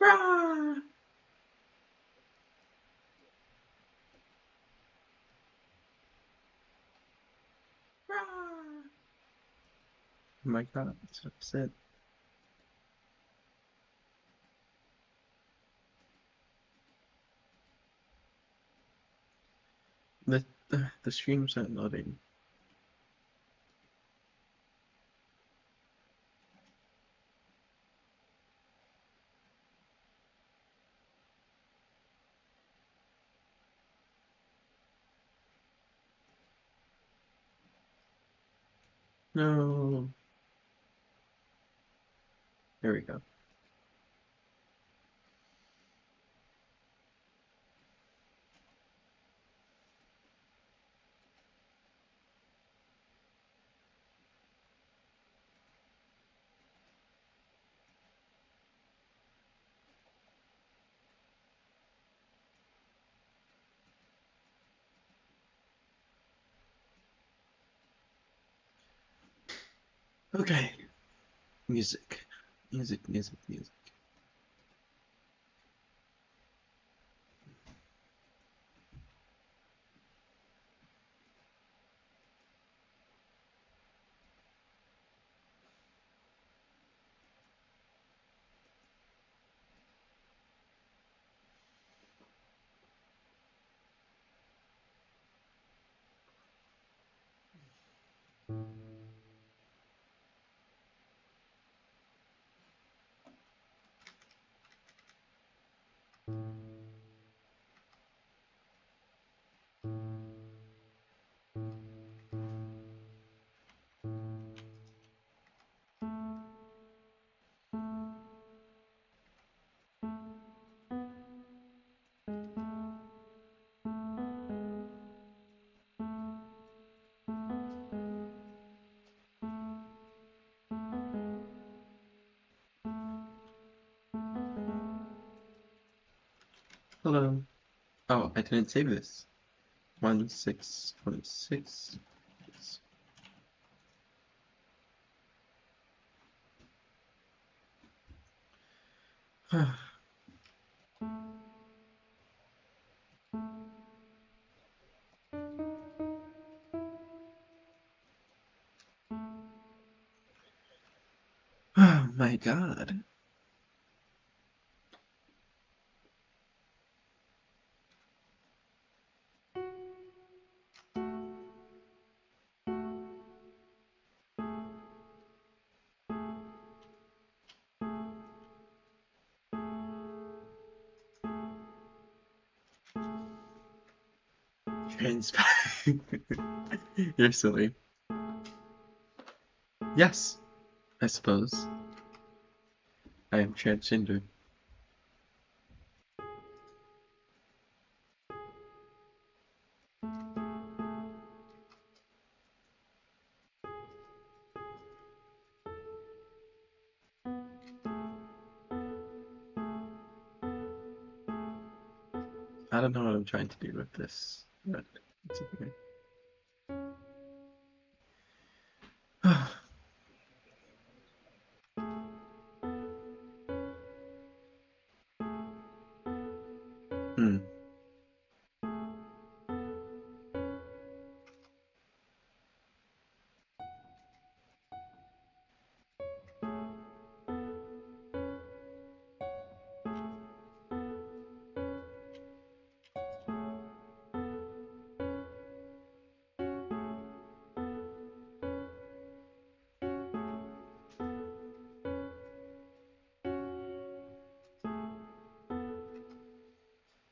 Rah! Rah! Oh my god, I'm so upset. The stream's not loading. No. There we go. Okay. Music. Music, music, music. Hello. Oh, I didn't save this. 1626. Oh my god. Trans. You're silly. Yes, I suppose. I am transgender. I don't know what I'm trying to do with this, but it's okay. Hmm.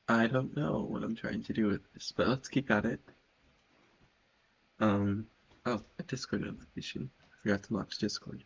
I don't know what I'm trying to do with this, but let's keep at it. Um, oh, a Discord notification. I forgot to launch Discord.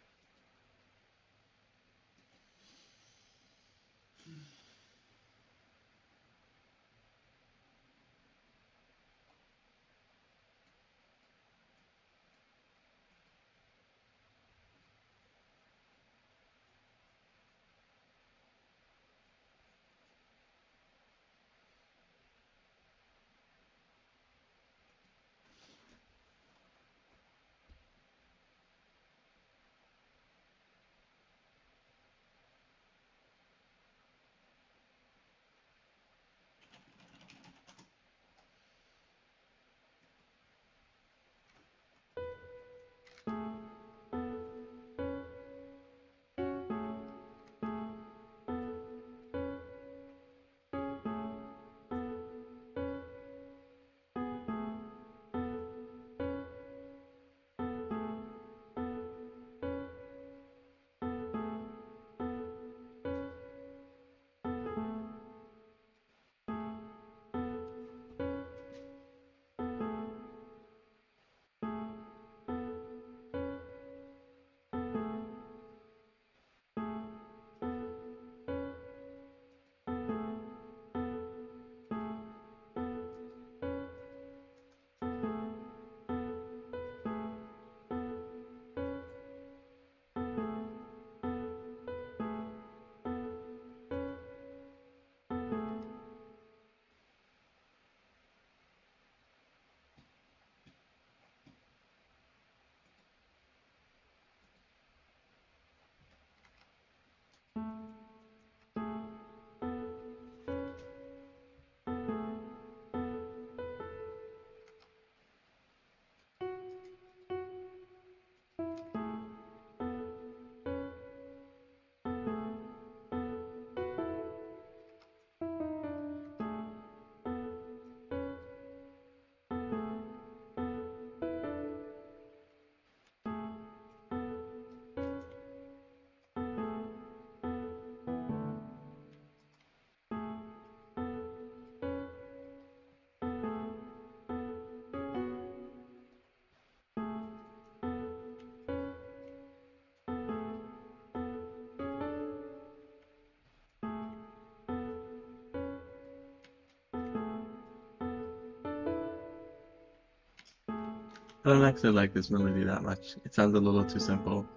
I don't actually like this melody that much. It sounds a little too simple.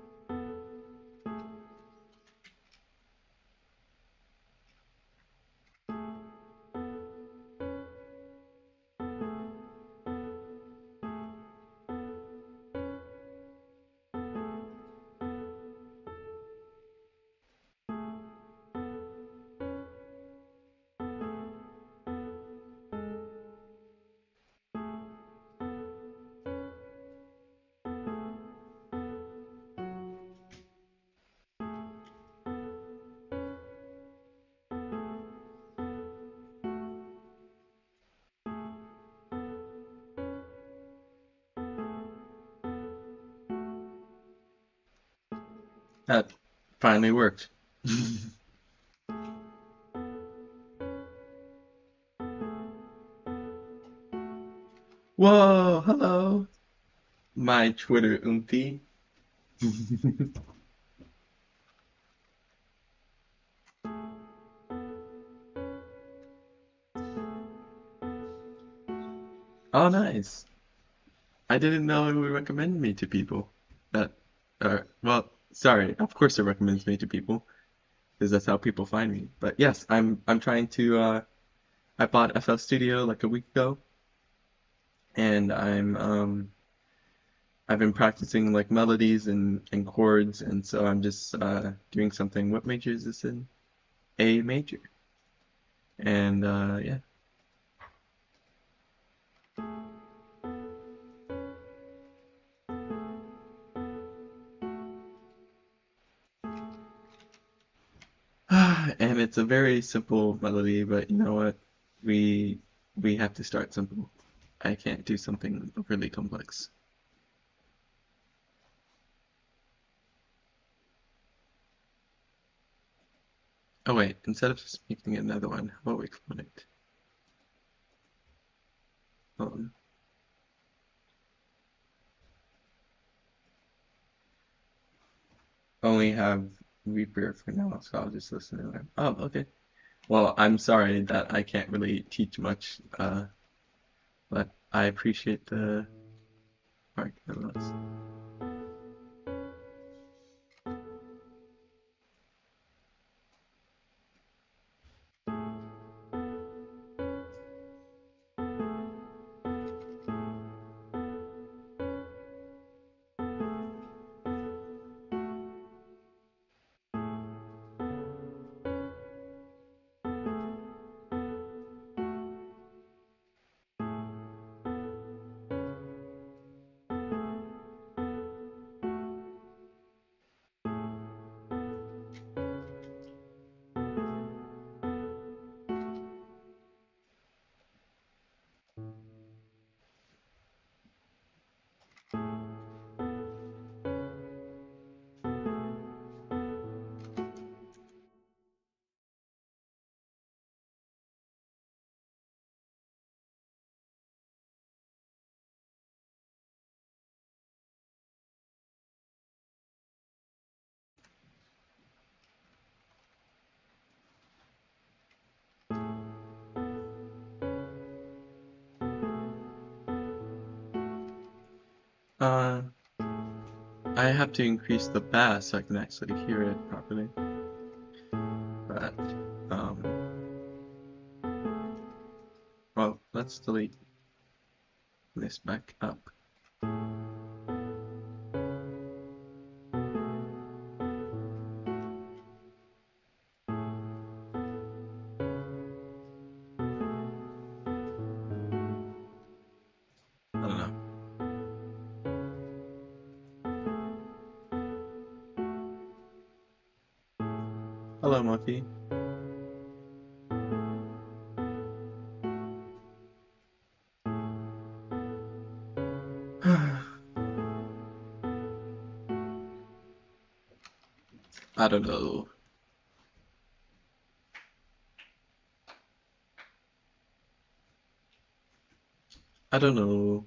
That finally worked. Whoa, hello, my Twitter oomphy. Oh, nice. I didn't know it would recommend me to people. That, well, sorry. Of course it recommends me to people because that's how people find me. But yes, I'm trying to. I bought FL Studio like a week ago, and I've been practicing like melodies and chords, and so I'm just doing something. What major is this in? A major. And yeah. And it's a very simple melody, but you know what? We we have to start simple. I can't do something overly complex. Oh wait, instead of just making another one, how about we clone it? Um, only have Reaper for now, so I'll just listen to them. Oh, okay. Well, I'm sorry that I can't really teach much, but I appreciate the part nonetheless. Uh, I have to increase the bass so I can actually hear it properly. But um, well, let's delete this back up. I don't know. Hello, monkey. I don't know. I don't know.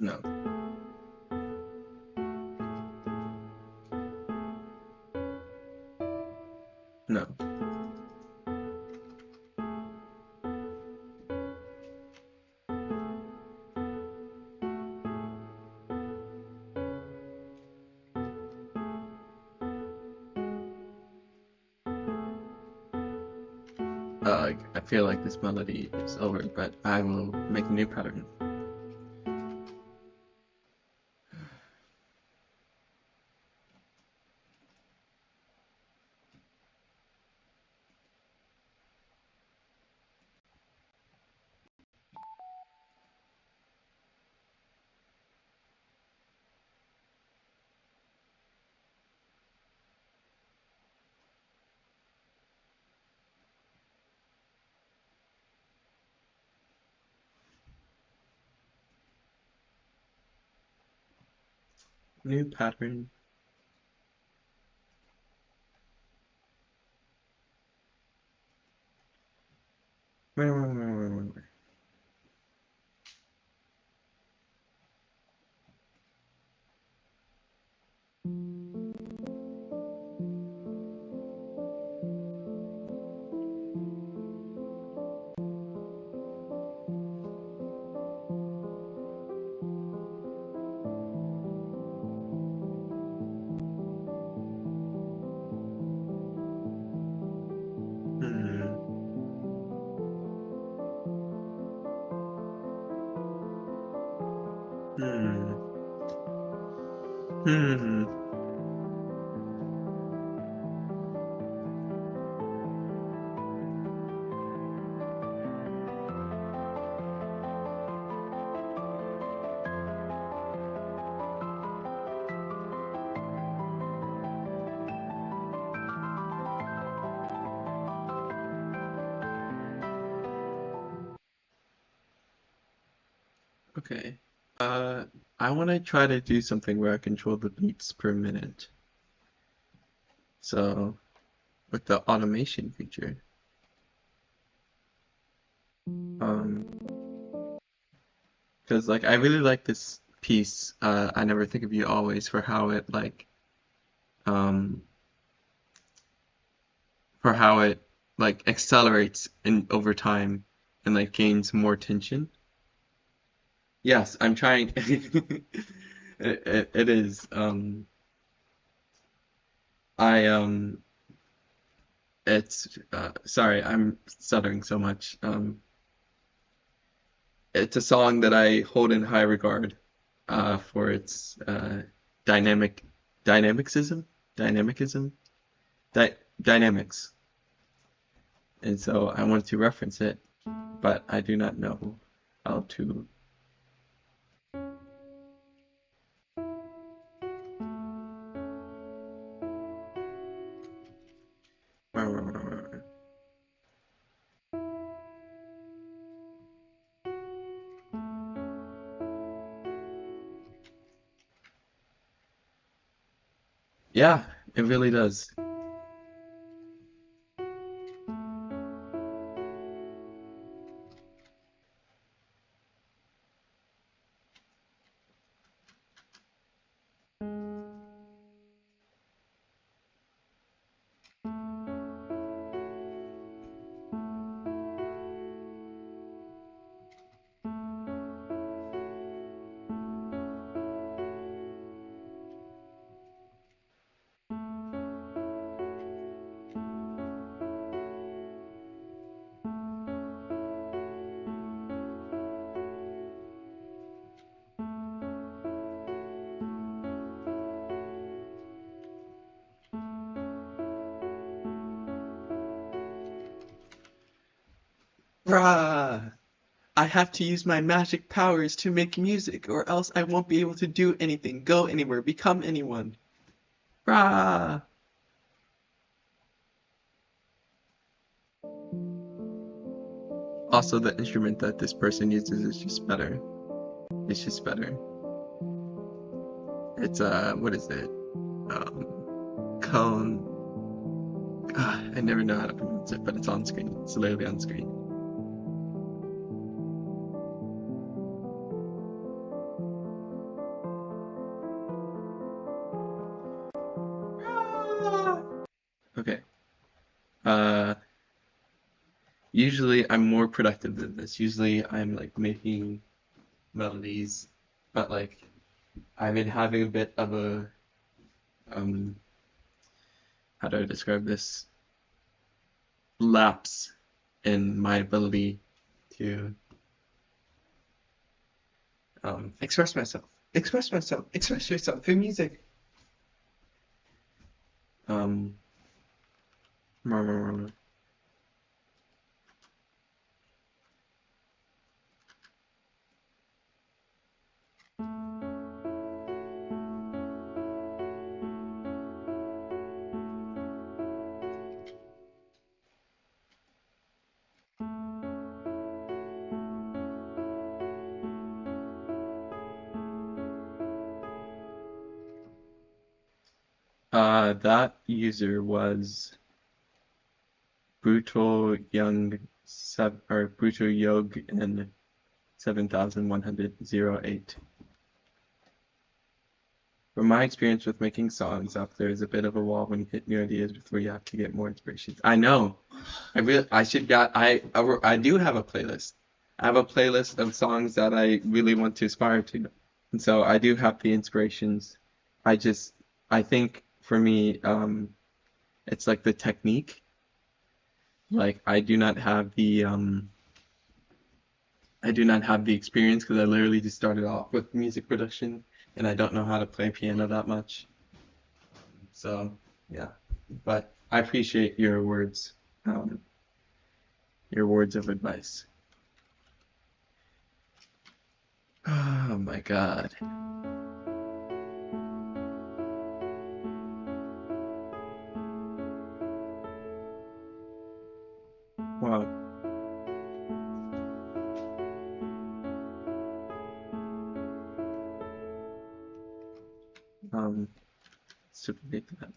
No. No. I feel like this melody is over, but I will make a new pattern. New pattern. Hmm. Hmm. Hmm. Okay. Uh, I want to try to do something where I control the beats per minute. So, with the automation feature, um, because like I really like this piece. I never think of you always for how it um, like accelerates in over time and like gains more tension. Yes, I'm trying. It is. I it's sorry, I'm stuttering so much. It's a song that I hold in high regard for its dynamic dynamicism, dynamicism, dynamics. And so I want to reference it, but I do not know how to. Yeah, it really does. Rah! I have to use my magic powers to make music, or else I won't be able to do anything, go anywhere, become anyone. Rah! Also, the instrument that this person uses is just better. It's just better. It's what is it? Cone. I never know how to pronounce it, but it's on screen. It's literally on screen. Okay. Uh, Usually I'm more productive than this. Usually I'm like making melodies, but like I've been having a bit of a um how do I describe this? Lapse in my ability to express myself. Express myself. Express yourself through music. Um that user was Brutal Young or Brutal Yog in 7108. From my experience with making songs up, there's a bit of a wall when you hit new ideas before you have to get more inspiration. I know. I should got I do have a playlist. I have a playlist of songs that I really want to aspire to. And so I do have the inspirations. I just I think for me, it's like the technique. Like I do not have the experience because I literally just started off with music production and I don't know how to play piano that much. So yeah, but I appreciate um, your words of advice. Oh my God. Wow. Um, Super big fan.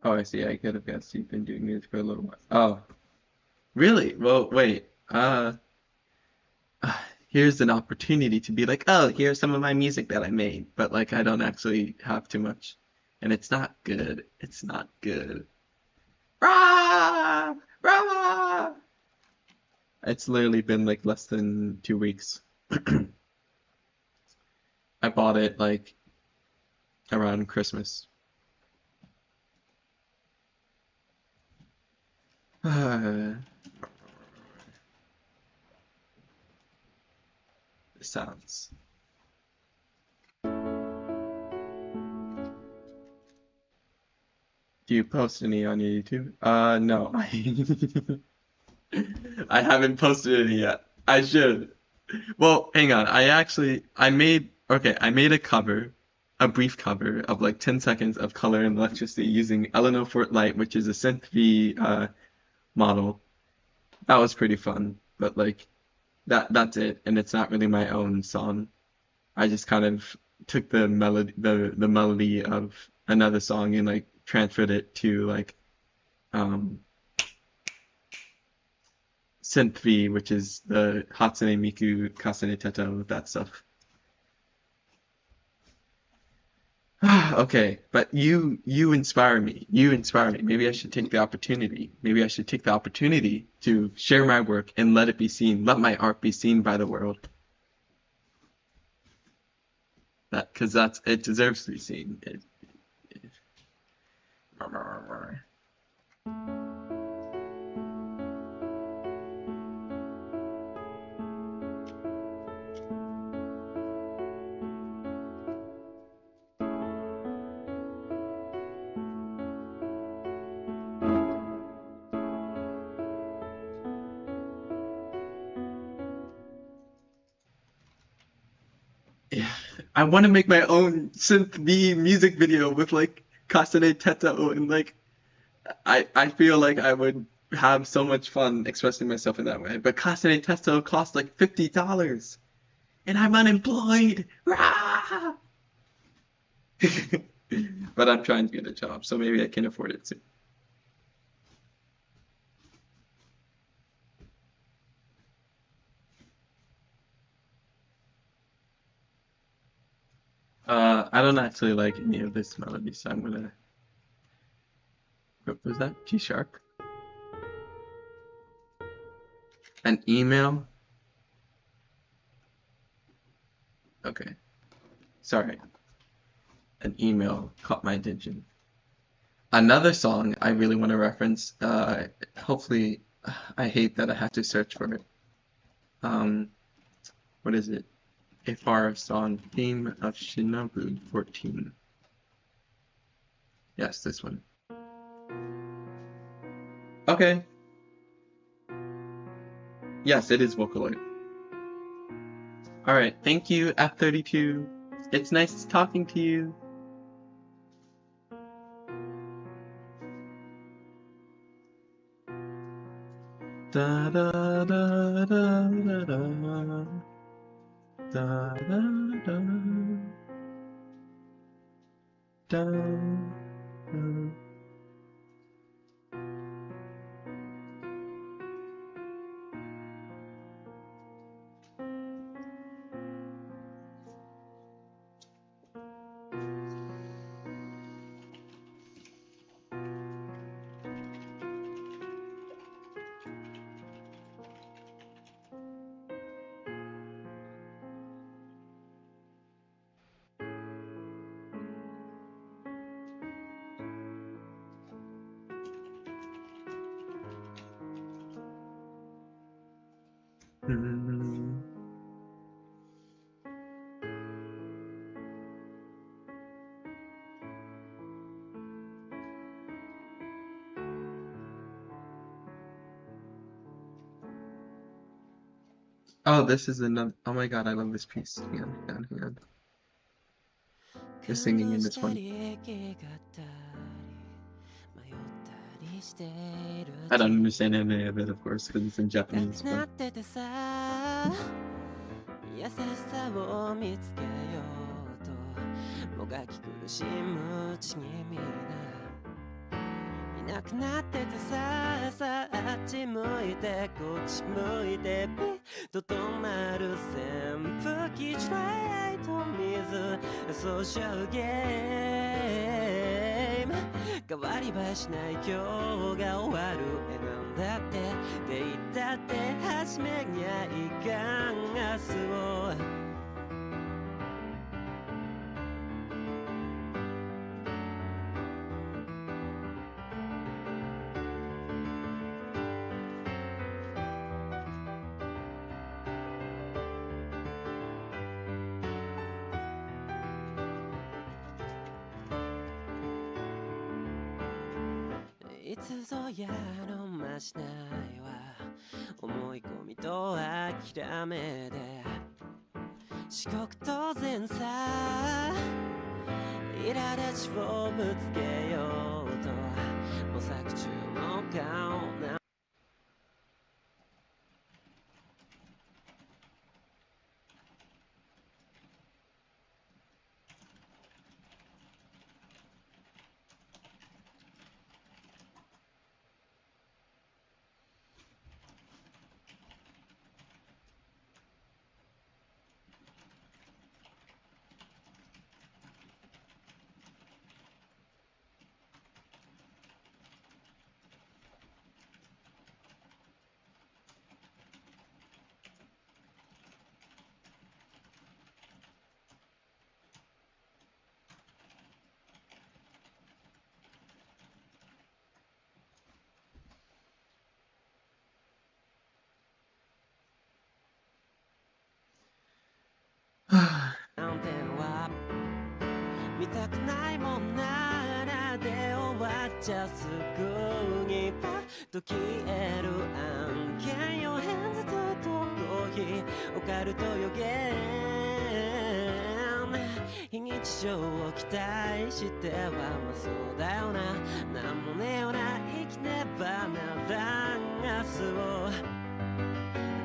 Oh, I see. I could have guessed you've been doing music for a little while. Oh, really? Well, wait. Here's an opportunity to be like, oh, here's some of my music that I made, but like I don't actually have too much, and it's not good. It's not good. Rah! Rah! It's literally been like less than 2 weeks. I bought it like around Christmas. The sounds. Do you post any on your YouTube? No. I haven't posted any yet. I should. Well, hang on. I made a cover, a brief cover of like 10 seconds of color and electricity using Eleanor Fort Light, which is a synth V model. That was pretty fun, but like that's it, and it's not really my own song. I just kind of took the melody of another song and like transferred it to like um synth V, which is the Hatsune Miku Kasane Teto, that stuff. Okay, but you inspire me. You inspire me. Maybe I should take the opportunity. Maybe I should take the opportunity to share my work and let it be seen. Let my art be seen by the world. That because that's it deserves to be seen. Yeah. I want to make my own synth V music video with like Kasane Teto and like I feel like I would have so much fun expressing myself in that way. But Kasane Teto costs like $50 and I'm unemployed. Rah! But I'm trying to get a job, so maybe I can afford it soon. I don't actually like any of this melody, so I'm gonna. What was that? G sharp? An email? Okay. Sorry. An email caught my attention. Another song I really want to reference. Hopefully, I hate that I have to search for it. Um, what is it? A far song, theme of Shinobu 14. Yes, this one. Okay. Yes, it is Vocaloid. All right. Thank you, F32. It's nice talking to you. Da da da da da da da da da da da. Mm. Oh, this is another. Oh my God, I love this piece. Hang on, hang on, hang on. They're singing in this one. I don't understand any of it, of course, because it's in Japanese. But... 優しさを見つけようともがき苦しむちぎみないなくなっててささあっち向いてこっち向いてピッと止まる扇風機ドライと水ソーシャルゲーム変わりはしない今日が終わるだってって言ったって始めにゃいかん明日をいつぞやのましないわ思い込みと諦めで四国当然さ苛立ちをぶつけようと模索中の顔ななんてのは見たくないもんならで終わっちゃすぐにパッと消える案件よ変図とコーヒーオカルト予言非日常を期待してはまあそうだよななんもねえよな生きねばならん明日を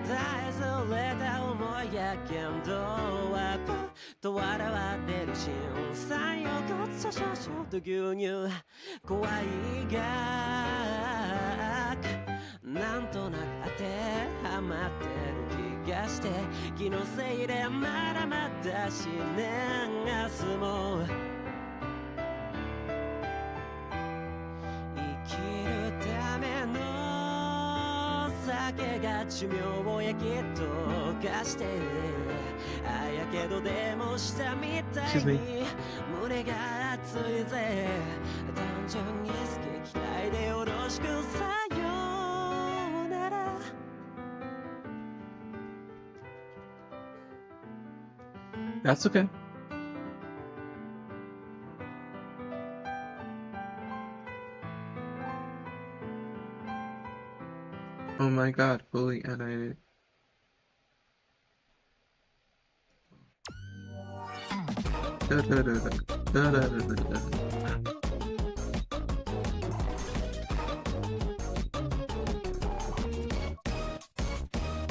大それた思いやけんどはパッと笑われる震災をごつしょしょと牛乳怖いがなんとなく当てはまってる気がしして気のせいでまだまだ死ねがすもん生きるための酒が寿命を焼き溶かしてるあやけどでもしたみたい Excuse me. に胸が熱いぜ単純に好き嫌いでよろしくさようなら That's okay. Oh my god, fully animated. Da, da, da, da, da, da, da, da, da.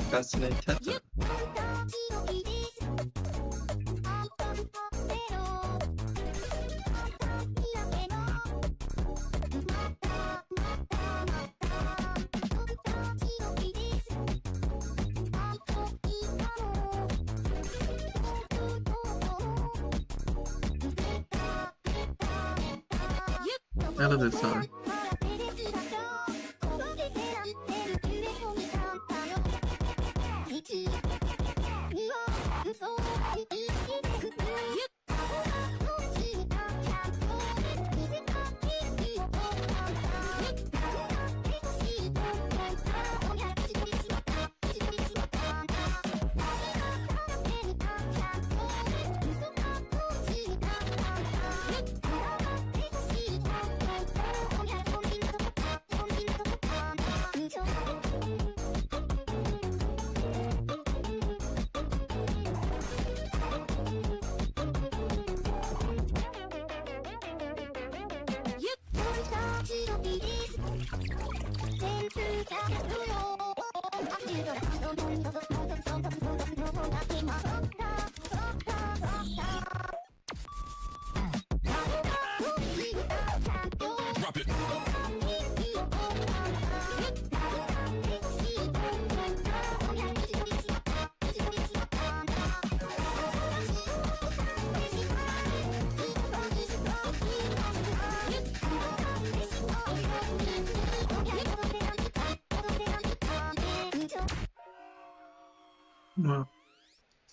That's an Teta. I love this song. Well,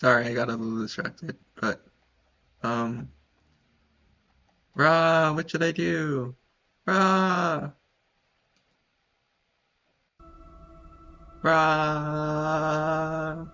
sorry, I got a little distracted, but, Rah, what should I do? Rah! Rah!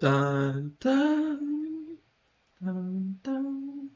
Dun, dun, dun, dun.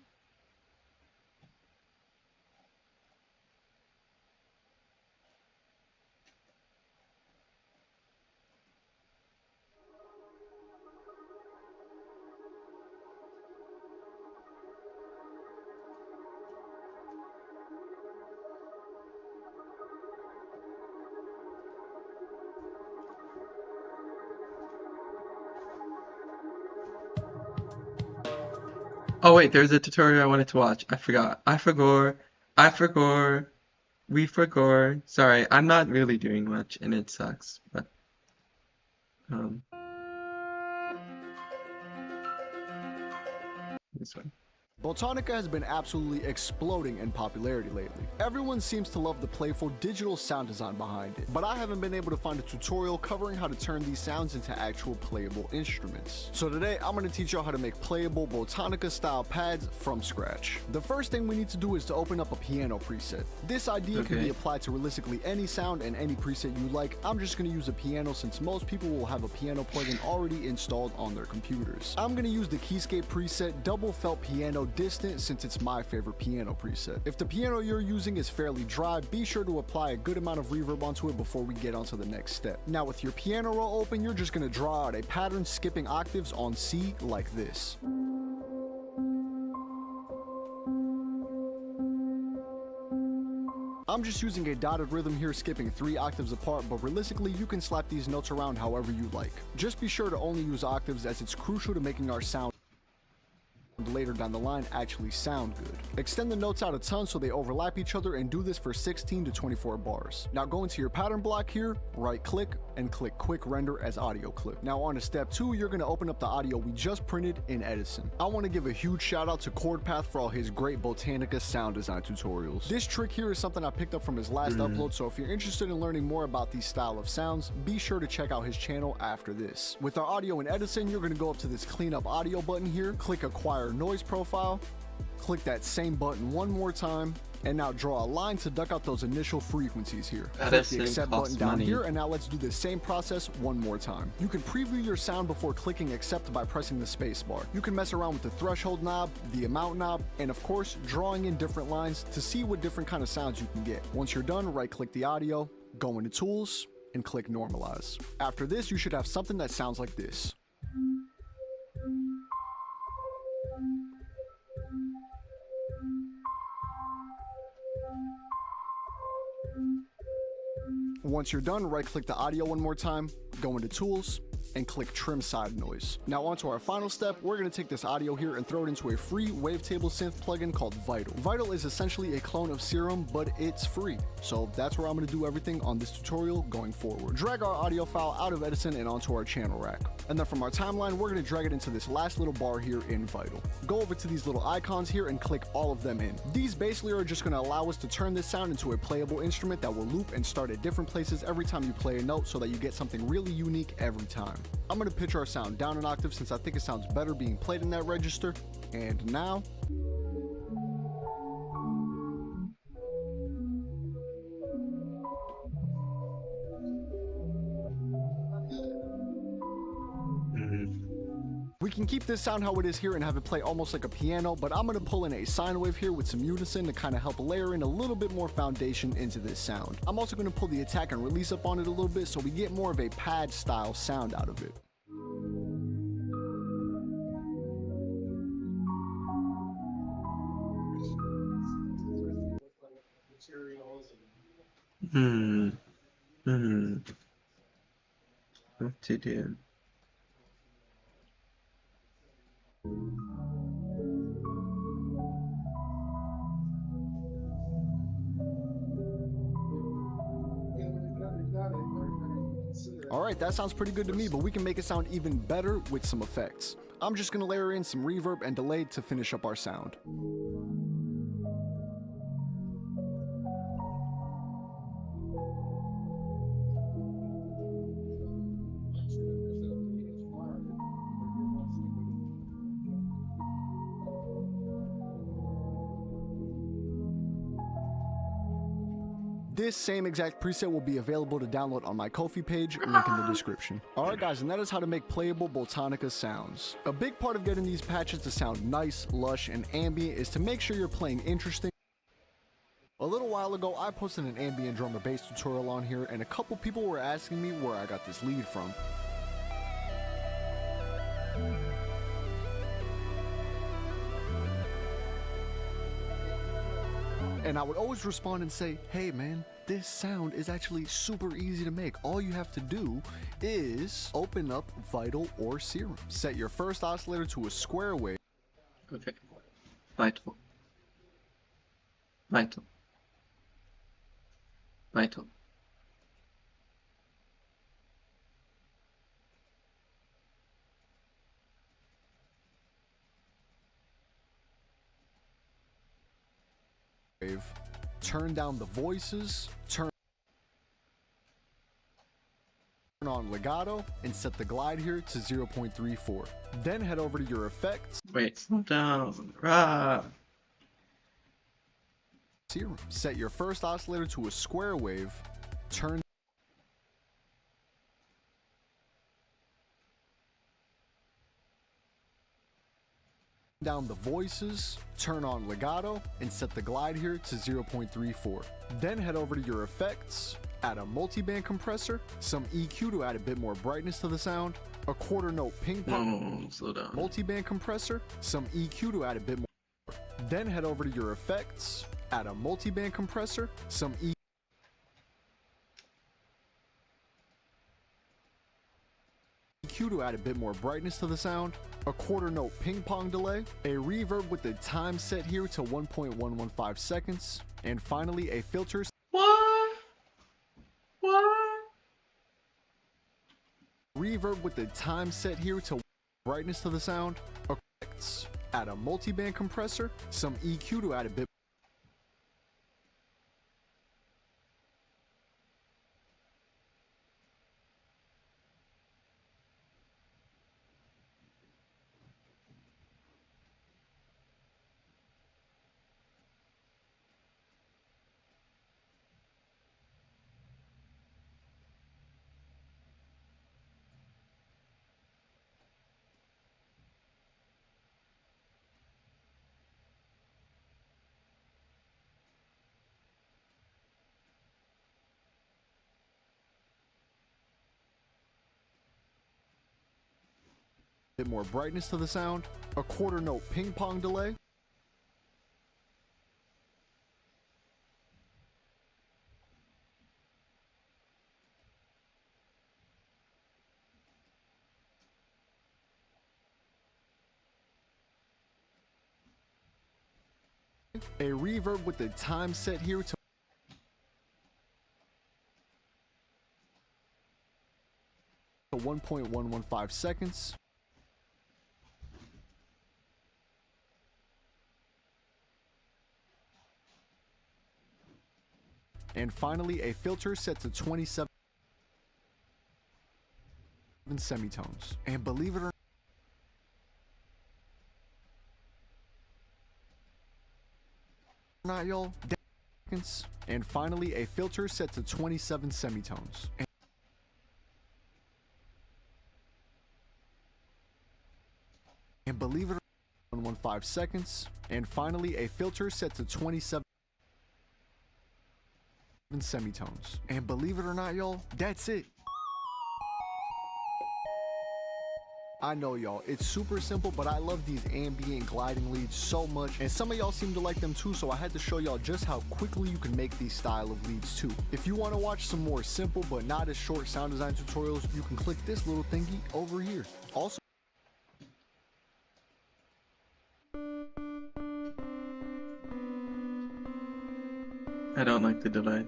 Oh wait, there's a tutorial I wanted to watch. I forgot. I forgot. I forgot. We forgot. Sorry, I'm not really doing much and it sucks, but this one. Botanica has been absolutely exploding in popularity lately. Everyone seems to love the playful digital sound design behind it, but I haven't been able to find a tutorial covering how to turn these sounds into actual playable instruments. So today I'm going to teach y'all how to make playable Botanica style pads from scratch. The first thing we need to do is to open up a piano preset. This idea can be applied to realistically any sound and any preset you like. I'm just going to use a piano since most people will have a piano plugin already installed on their computers. I'm going to use the Keyscape preset Double Felt Piano Distant since it's my favorite piano preset. If the piano you're using is fairly dry, be sure to apply a good amount of reverb onto it before we get onto the next step. Now with your piano roll open, you're just going to draw out a pattern skipping octaves on C like this. I'm just using a dotted rhythm here, skipping 3 octaves apart, but realistically you can slap these notes around however you like. Just be sure to only use octaves as it's crucial to making our sound later down the line actually sound good. Extend the notes out a ton so they overlap each other and do this for 16 to 24 bars. Now go into your pattern block here, right click, and click quick render as audio clip. Now on to step 2, you're going to open up the audio we just printed in Edison. I want to give a huge shout out to ChordPath for all his great Botanica sound design tutorials. This trick here is something I picked up from his last upload, so if you're interested in learning more about these style of sounds, be sure to check out his channel after this. With our audio in Edison, you're going to go up to this clean up audio button here, click acquire noise profile, click that same button one more time, and now draw a line to duck out those initial frequencies here. Click the accept button down here, and now let's do the same process one more time. You can preview your sound before clicking accept by pressing the space bar. You can mess around with the threshold knob, the amount knob, and of course drawing in different lines to see what different kind of sounds you can get. Once you're done, right click the audio, go into tools, and click normalize. After this, you should have something that sounds like this. Once you're done, right click the audio one more time, go into tools, and click trim side noise. Now onto our final step, we're going to take this audio here and throw it into a free wavetable synth plugin called Vital. Vital is essentially a clone of Serum, but it's free. So that's where I'm going to do everything on this tutorial going forward. Drag our audio file out of Edison and onto our channel rack. And then from our timeline, we're going to drag it into this last little bar here in Vital. Go over to these little icons here and click all of them in. These basically are just going to allow us to turn this sound into a playable instrument that will loop and start at different places every time you play a note so that you get something really unique every time. I'm going to pitch our sound down an octave since I think it sounds better being played in that register. And now, we can keep this sound how it is here and have it play almost like a piano, but I'm going to pull in a sine wave here with some unison to kind of help layer in a little bit more foundation into this sound. I'm also going to pull the attack and release up on it a little bit so we get more of a pad style sound out of it. What to do? Alright, that sounds pretty good to me, but we can make it sound even better with some effects. I'm just going to layer in some reverb and delay to finish up our sound. This same exact preset will be available to download on my Ko-fi page, link in the description. Alright guys, and that is how to make playable Botanica sounds. A big part of getting these patches to sound nice, lush, and ambient is to make sure you're playing interesting. A little while ago, I posted an ambient drum and bass tutorial on here, and a couple people were asking me where I got this lead from. And I would always respond and say, hey man, this sound is actually super easy to make. All you have to do is open up Vital or Serum. Set your first oscillator to a square wave. Okay. Vital. Vital. Vital. wave, turn down the voices, turn on legato, and set the glide here to 0.34. Then head over to your effects. Wait, slow down. Rah. Here, set your first oscillator to a square wave, turn down the voices, turn on legato, and set the glide here to 0.34. Then head over to your effects, add a multiband compressor, some EQ to add a bit more brightness to the sound, a quarter note ping pong, No, slow down. multiband compressor, some EQ to add a bit more. Then head over to your effects, add a multiband compressor, some EQ to add a bit more brightness to the sound, a quarter note ping pong delay, a reverb with the time set here to 1.115 seconds, and finally a filter What? What? reverb with the time set here to brightness to the sound, effects, add a multiband compressor, some EQ to add a bit more brightness to the sound, a quarter note ping pong delay, a reverb with the time set here to 1.115 seconds, and finally a filter set to 27 semitones. And believe it or not, y'all, seconds. And finally a filter set to 27 semitones. And believe it or not, 115 seconds. And finally a filter set to 27 semitones. And believe it or not, y'all, that's it. I know, y'all, it's super simple, but I love these ambient gliding leads so much, and some of y'all seem to like them too, so I had to show y'all just how quickly you can make these style of leads too. If you want to watch some more simple but not as short sound design tutorials, you can click this little thingy over here. Also, I don't like the delay.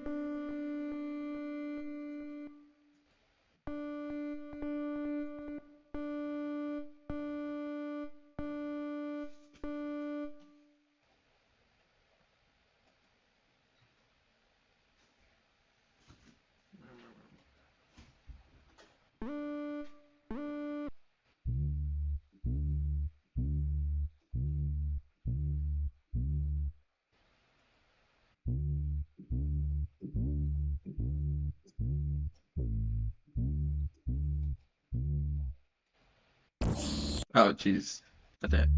Oh, jeez. That's it.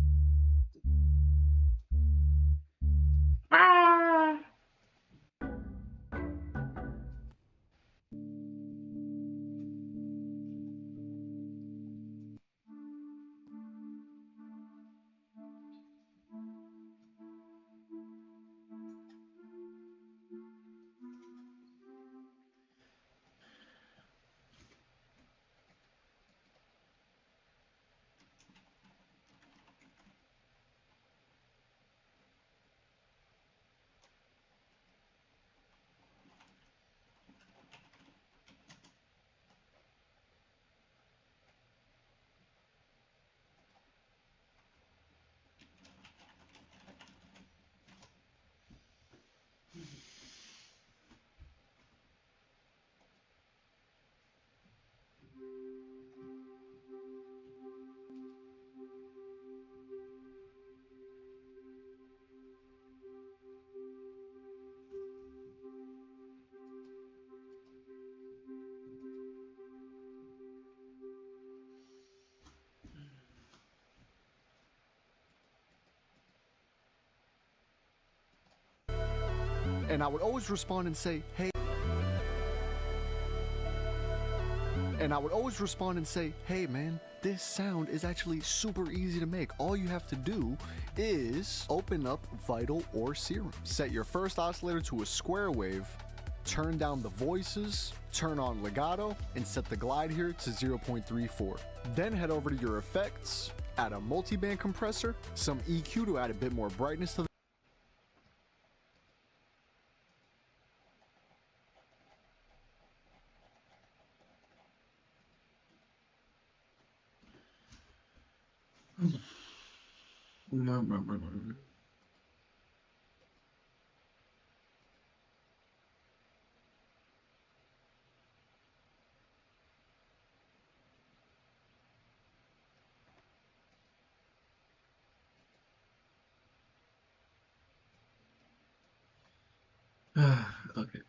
Ah! And I would always respond and say, hey. Hey man, this sound is actually super easy to make. All you have to do is open up Vital or Serum. Set your first oscillator to a square wave, turn down the voices, turn on legato, and set the glide here to 0.34. Then head over to your effects, add a multiband compressor, some EQ to add a bit more brightness to the Okay.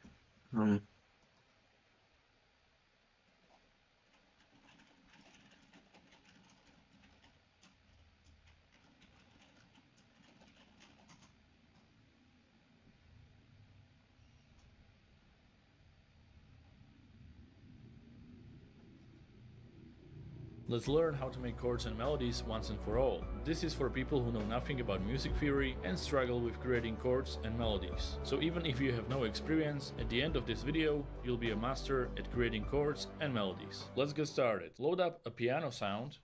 Let's learn how to make chords and melodies once and for all. This is for people who know nothing about music theory and struggle with creating chords and melodies. So even if you have no experience, at the end of this video, you'll be a master at creating chords and melodies. Let's get started. Load up a piano sound.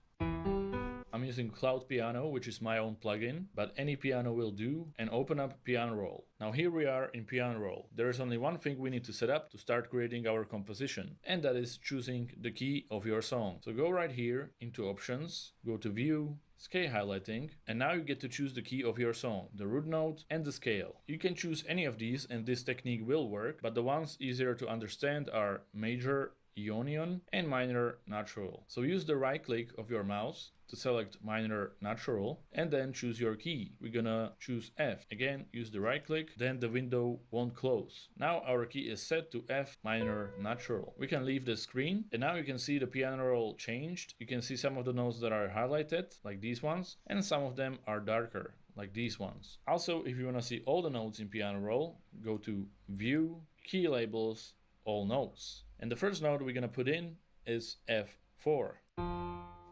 I'm using Cloud Piano, which is my own plugin, but any piano will do, and open up Piano Roll. Now here we are in Piano Roll. There is only one thing we need to set up to start creating our composition, and that is choosing the key of your song. So go right here into Options, go to View, Scale Highlighting, and now you get to choose the key of your song, the root note and the scale. You can choose any of these and this technique will work, but the ones easier to understand are major, Ionian, and minor natural. So use the right click of your mouse to select minor natural and then choose your key. We're gonna choose F. Again, use the right click, then the window won't close. Now our key is set to F minor natural. We can leave the screen and now you can see the piano roll changed. You can see some of the notes that are highlighted, like these ones, and some of them are darker, like these ones. Also, if you wanna see all the notes in piano roll, go to View, Key Labels, All Notes. And the first note we're gonna put in is F4,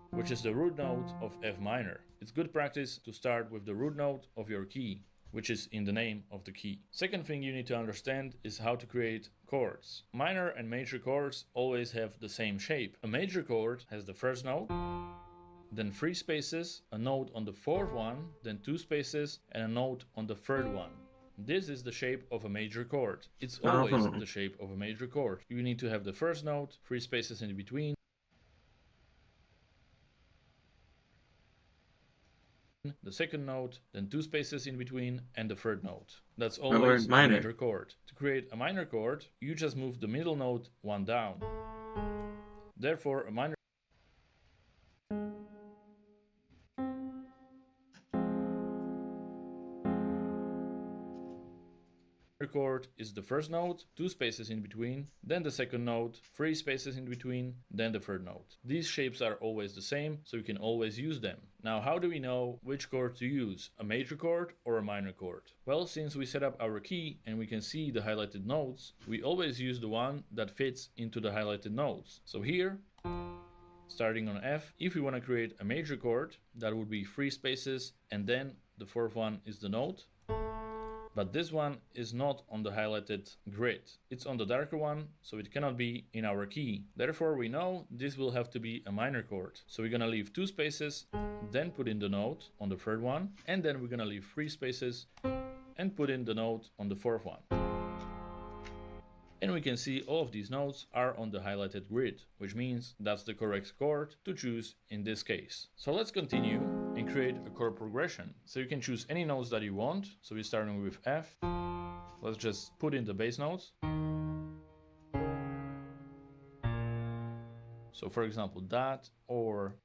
which is the root note of F minor. It's good practice to start with the root note of your key, which is in the name of the key. Second thing you need to understand is how to create chords. Minor and major chords always have the same shape. A major chord has the first note, then 3 spaces, a note on the fourth one, then 2 spaces, and a note on the third one. This is the shape of a major chord. It's always the shape of a major chord. You need to have the first note, 3 spaces in between, the second note, then 2 spaces in between, and the third note. That's always a major chord. To create a minor chord, you just move the middle note 1 down. Therefore, a minor chord is the first note, 2 spaces in between, then the second note, 3 spaces in between, then the third note. These shapes are always the same, so you can always use them. Now, how do we know which chord to use, a major chord or a minor chord? Well, since we set up our key and we can see the highlighted notes, we always use the one that fits into the highlighted notes. So here, starting on F, if we want to create a major chord, that would be 3 spaces and then the fourth one is the note. But this one is not on the highlighted grid. It's on the darker one, so it cannot be in our key. Therefore, we know this will have to be a minor chord. So we're gonna leave 2 spaces, then put in the note on the third one, and then we're gonna leave 3 spaces and put in the note on the fourth one. And we can see all of these notes are on the highlighted grid, which means that's the correct chord to choose in this case. So let's continue and create a chord progression. So you can choose any notes that you want. So we're starting with F. Let's just put in the bass notes. So for example, that, or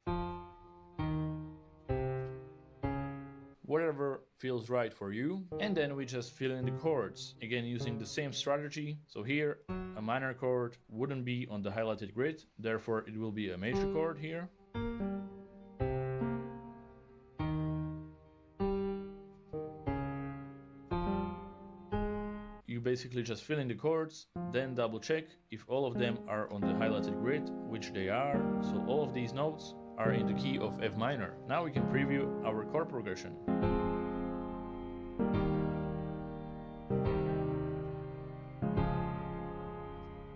whatever feels right for you. And then we just fill in the chords, again using the same strategy. So here a minor chord wouldn't be on the highlighted grid, therefore it will be a major chord here. You basically just fill in the chords, then double check if all of them are on the highlighted grid, which they are, so all of these notes are in the key of F minor. Now we can preview our chord progression.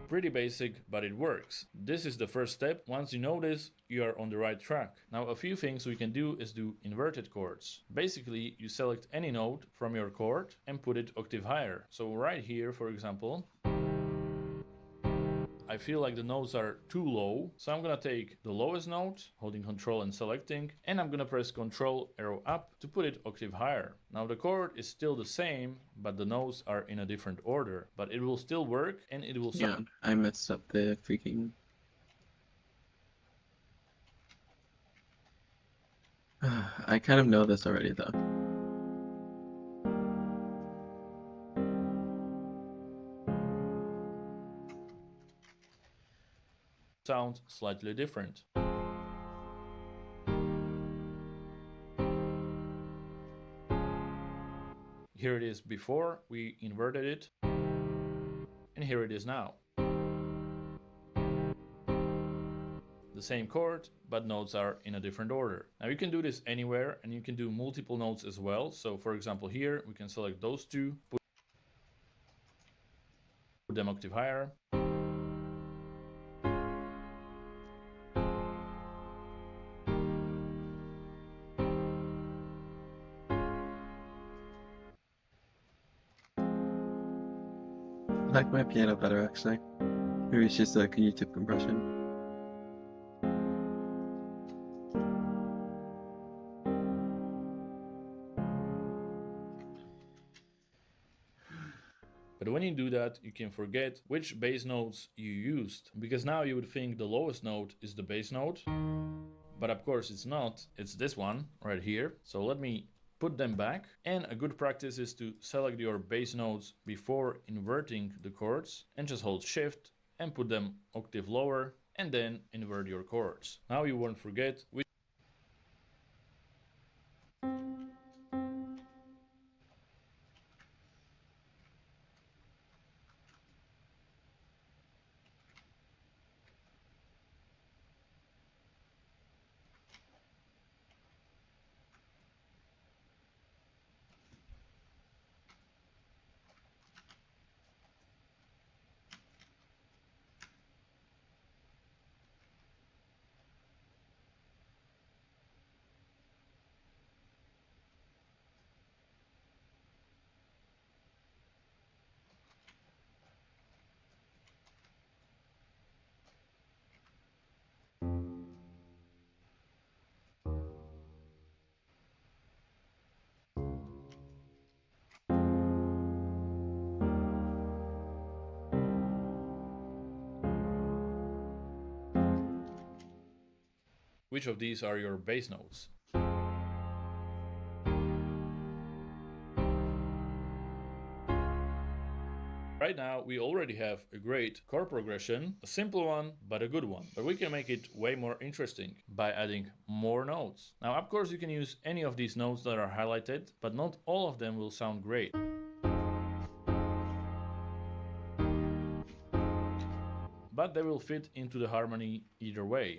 Pretty basic, but it works. This is the first step. Once you know this, you are on the right track. Now a few things we can do is do inverted chords. Basically, you select any note from your chord and put it octave higher. So right here, for example, I feel like the notes are too low, so I'm gonna take the lowest note, holding Control and selecting, and I'm gonna press Control arrow up to put it octave higher. Now the chord is still the same, but the notes are in a different order, but it will still work and it will sound. Yeah, I messed up the freaking. I kind of know this already though. Sound slightly different. Here it is before we inverted it, and here it is now. The same chord, but notes are in a different order. Now you can do this anywhere, and you can do multiple notes as well. So for example here, we can select those two, put them octave higher. I like my piano better actually. Maybe it's just like a YouTube compression. But when you do that, you can forget which bass notes you used, because now you would think the lowest note is the bass note, but of course it's not, it's this one right here. So let me put them back, and a good practice is to select your bass notes before inverting the chords and just hold shift and put them octave lower and then invert your chords. Now you won't forget which of these are your bass notes. Right now we already have a great chord progression, a simple one but a good one. But we can make it way more interesting by adding more notes. Now of course you can use any of these notes that are highlighted, but not all of them will sound great. But they will fit into the harmony either way.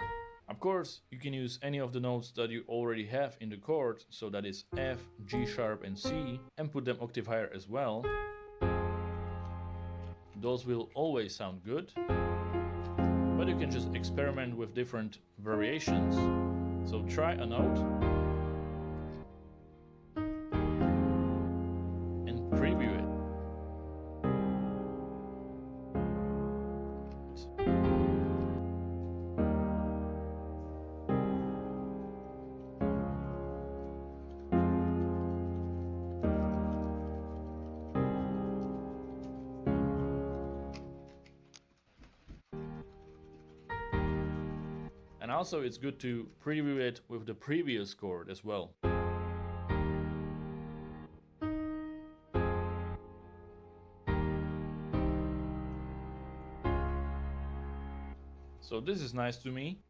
Of course, you can use any of the notes that you already have in the chord, so that is F, G sharp and C, and put them octave higher as well. Those will always sound good, but you can just experiment with different variations. So try a note and preview it. And also it's good to preview it with the previous chord as well. So this is nice to me.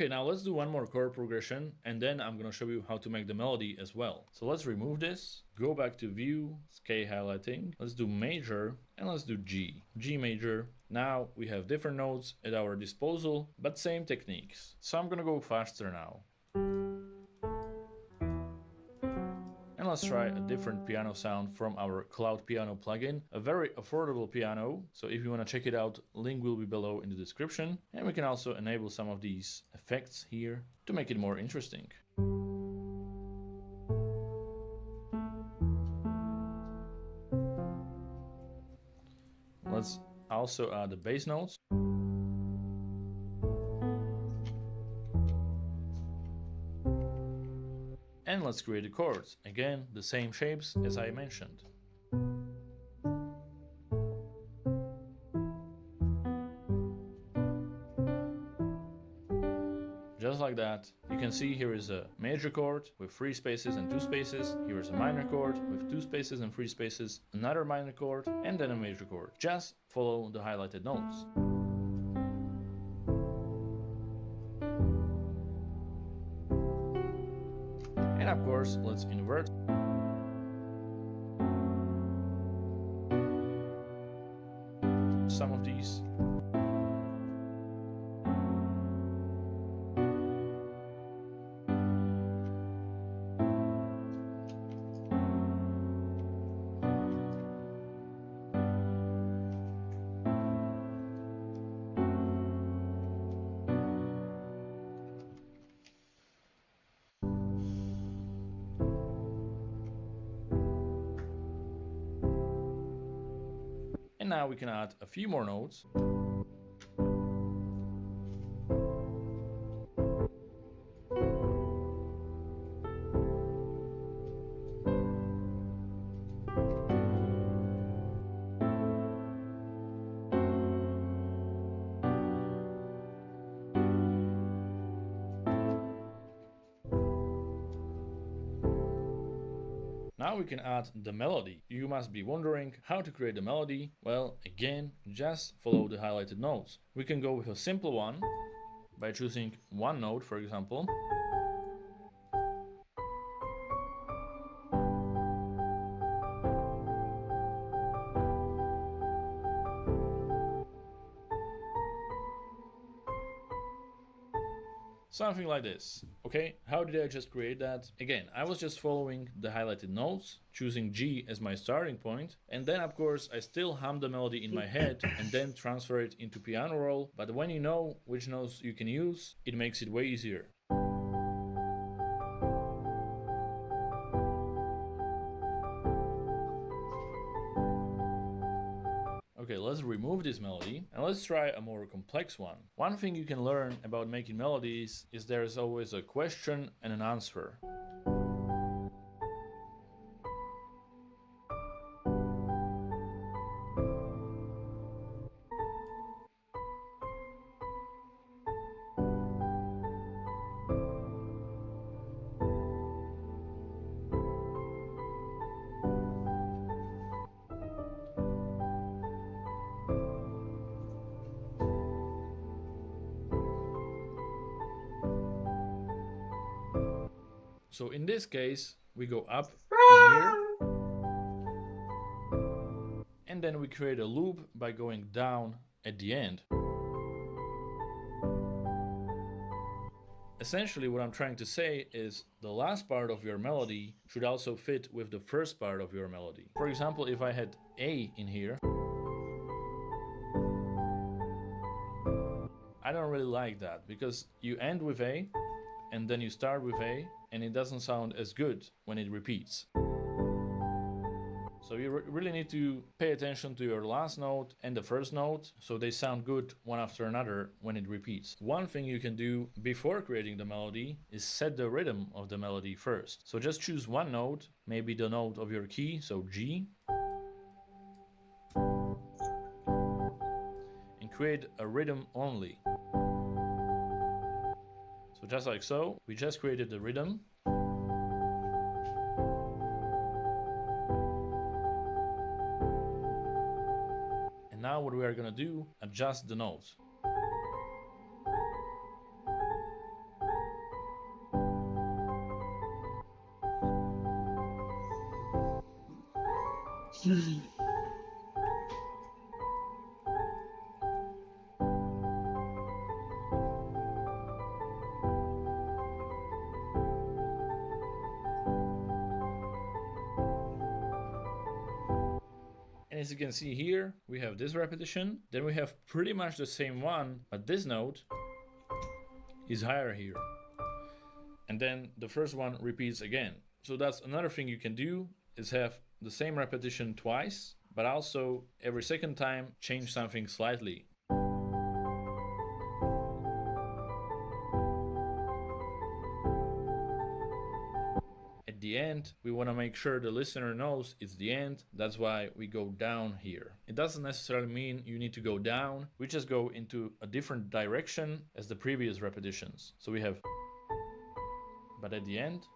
Okay, now let's do one more chord progression and then I'm gonna show you how to make the melody as well. So let's remove this, go back to view, scale highlighting, let's do major and let's do G major. Now we have different notes at our disposal, but same techniques. So I'm gonna go faster now. And let's try a different piano sound from our Cloud Piano plugin, a very affordable piano. So if you want to check it out, link will be below in the description. And we can also enable some of these effects here to make it more interesting. Let's also add the bass notes. And let's create the chords. Again, the same shapes as I mentioned. Just like that. You can see here is a major chord with 3 spaces and 2 spaces. Here is a minor chord with 2 spaces and 3 spaces, another minor chord, and then a major chord. Just follow the highlighted notes. And of course, let's invert. Some of these. And now we can add a few more notes. Now we can add the melody. You must be wondering how to create the melody. Well, again, just follow the highlighted notes. We can go with a simple one by choosing one note, for example. Something like this. Okay, how did I just create that? Again, I was just following the highlighted notes, choosing G as my starting point, and then of course I still hum the melody in my head and then transfer it into piano roll, but when you know which notes you can use, it makes it way easier. Okay, let's remove this melody and let's try a more complex one. One thing you can learn about making melodies is there is always a question and an answer. So in this case, we go up in here, and then we create a loop by going down at the end. Essentially what I'm trying to say is the last part of your melody should also fit with the first part of your melody. For example, if I had A in here, I don't really like that because you end with A and then you start with A and it doesn't sound as good when it repeats. So you really need to pay attention to your last note and the first note so they sound good one after another when it repeats. One thing you can do before creating the melody is set the rhythm of the melody first. So just choose one note, maybe the note of your key, so G, and create a rhythm only. So just like so, we just created the rhythm. And now what we are gonna do, adjust the notes. And as you can see here, we have this repetition, then we have pretty much the same one, but this note is higher here. And then the first one repeats again. So that's another thing you can do, is have the same repetition twice, but also every second time change something slightly. At the end, we want to make sure the listener knows it's the end. That's why we go down here. It doesn't necessarily mean you need to go down. We just go into a different direction as the previous repetitions. So we have, but at the end.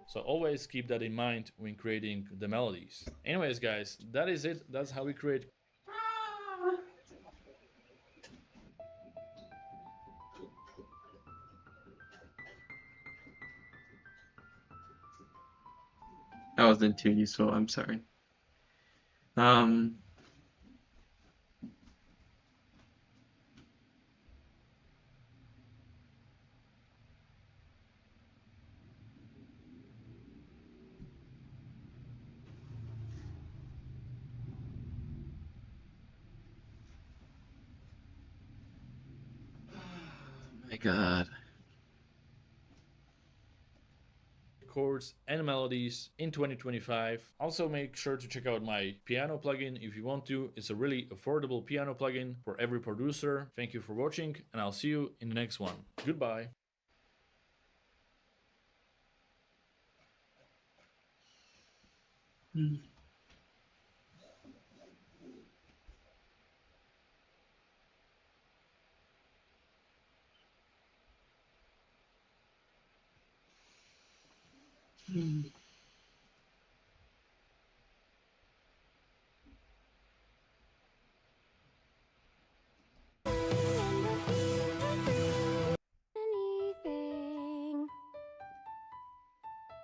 So always keep that in mind when creating the melodies. Anyways, guys, that is it. That's how we create. That wasn't too useful, I'm sorry. Oh my god. Chords and melodies in 2025. Also make sure to check out my piano plugin if you want to. It's a really affordable piano plugin for every producer. Thank you for watching, and I'll see you in the next one. Goodbye. Anything.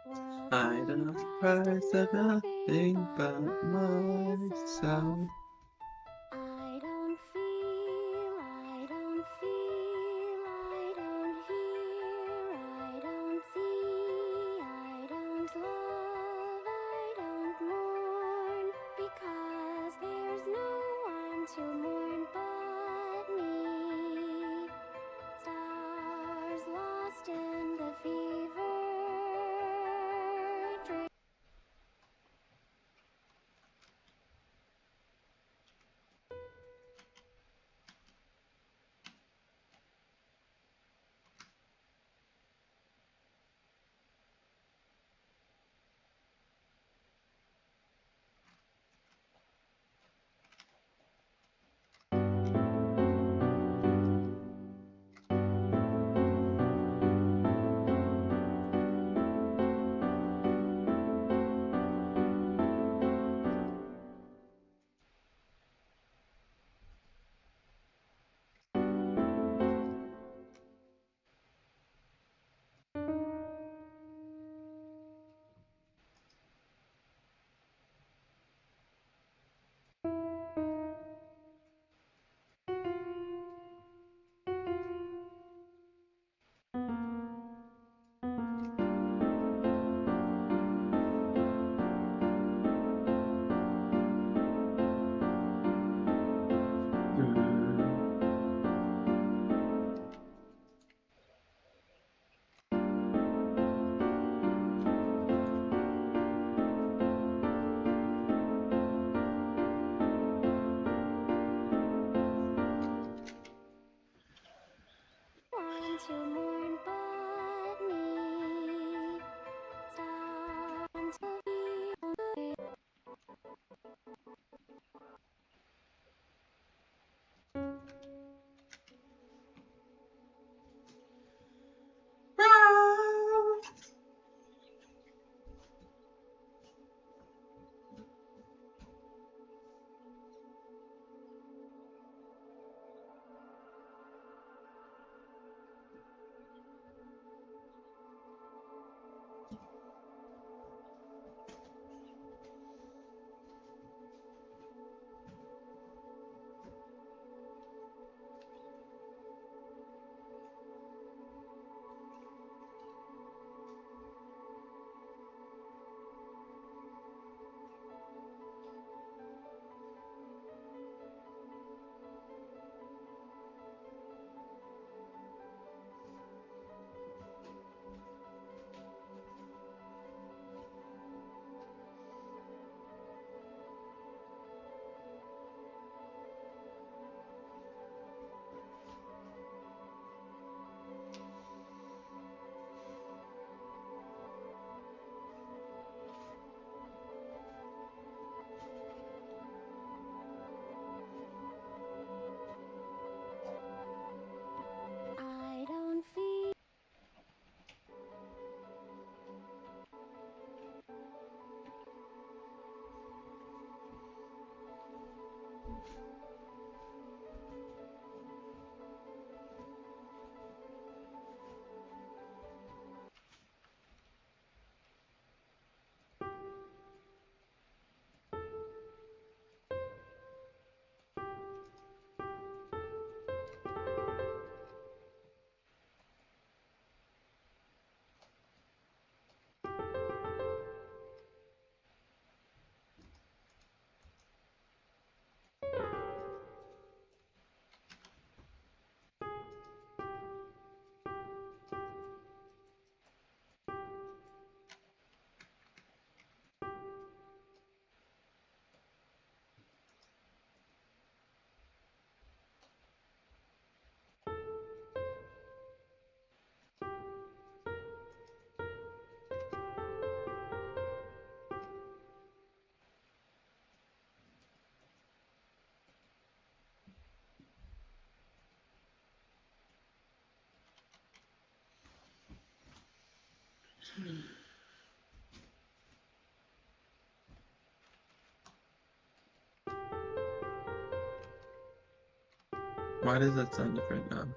World I don't price of nothing but myself. I don't feel, I don't feel, I don't hear, I don't see, I don't love, I don't mourn, because there's no one to mourn but me. Stars lost in the fever dream. Why does that sound different now?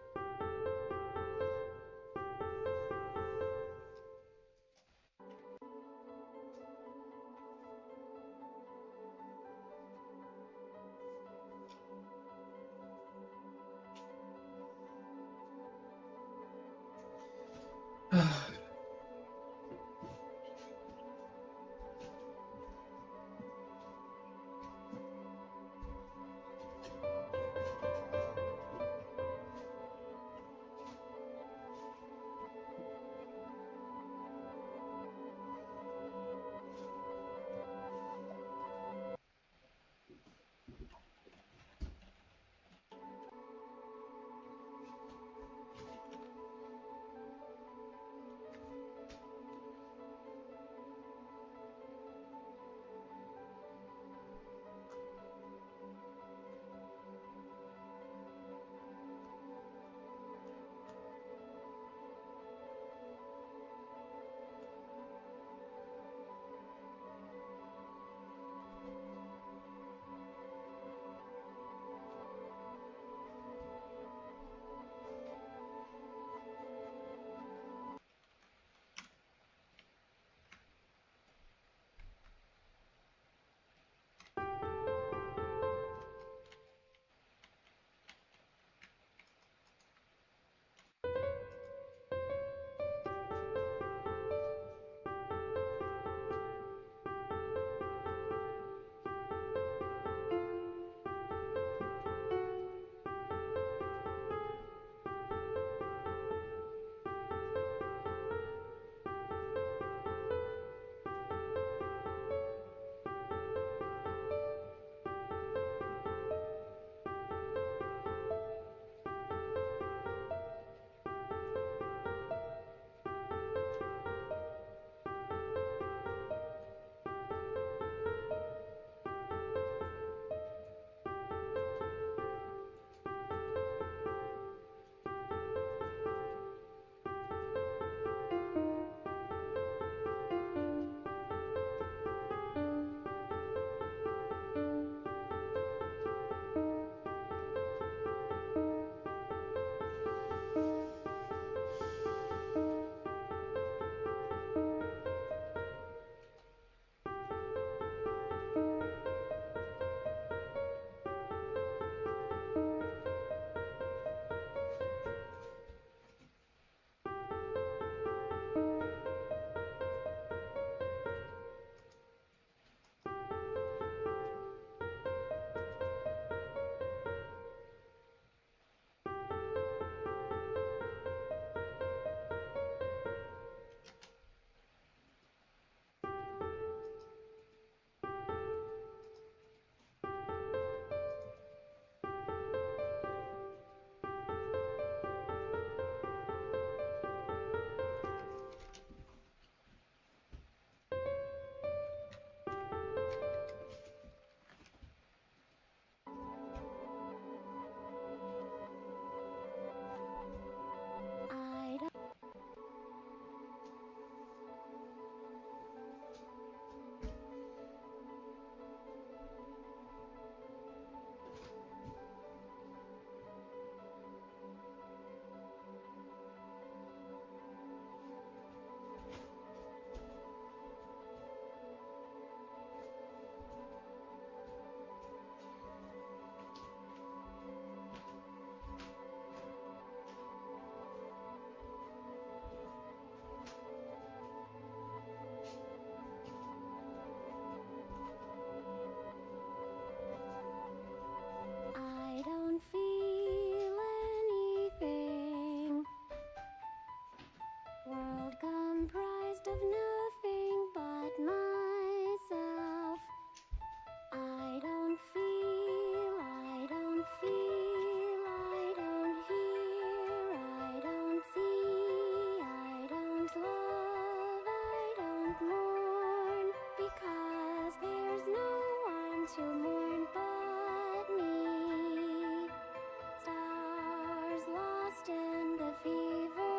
lost in the fever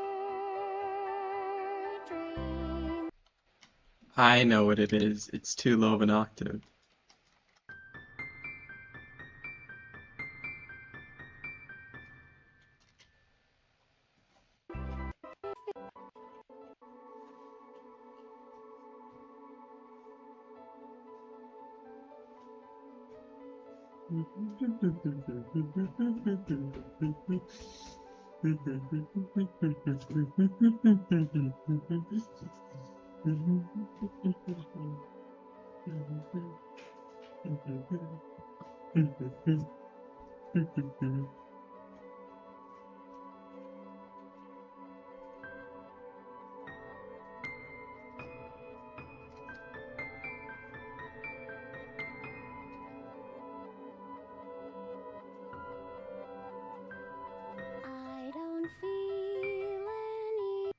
dream. I know what it is. It's too low of an octave. I don't feel any.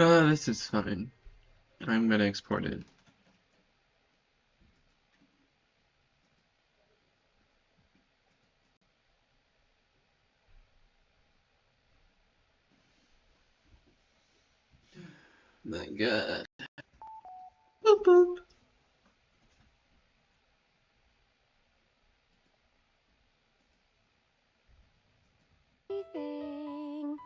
Oh, this is fine. I'm gonna export it. My God. Boop boop. Anything.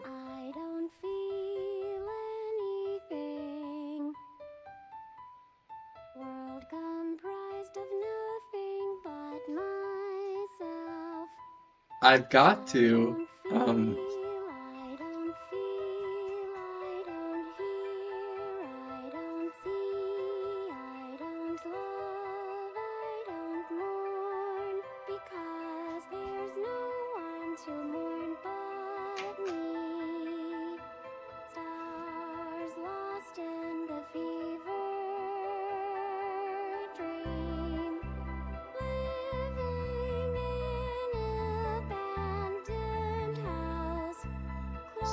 I don't feel anything. World comprised of nothing but myself. I've got to. I don't feel, I don't feel, I don't hear, I don't see, I don't love, I don't mourn, because there's no one to mourn but me. Stars lost in the fever dream, living in an abandoned house.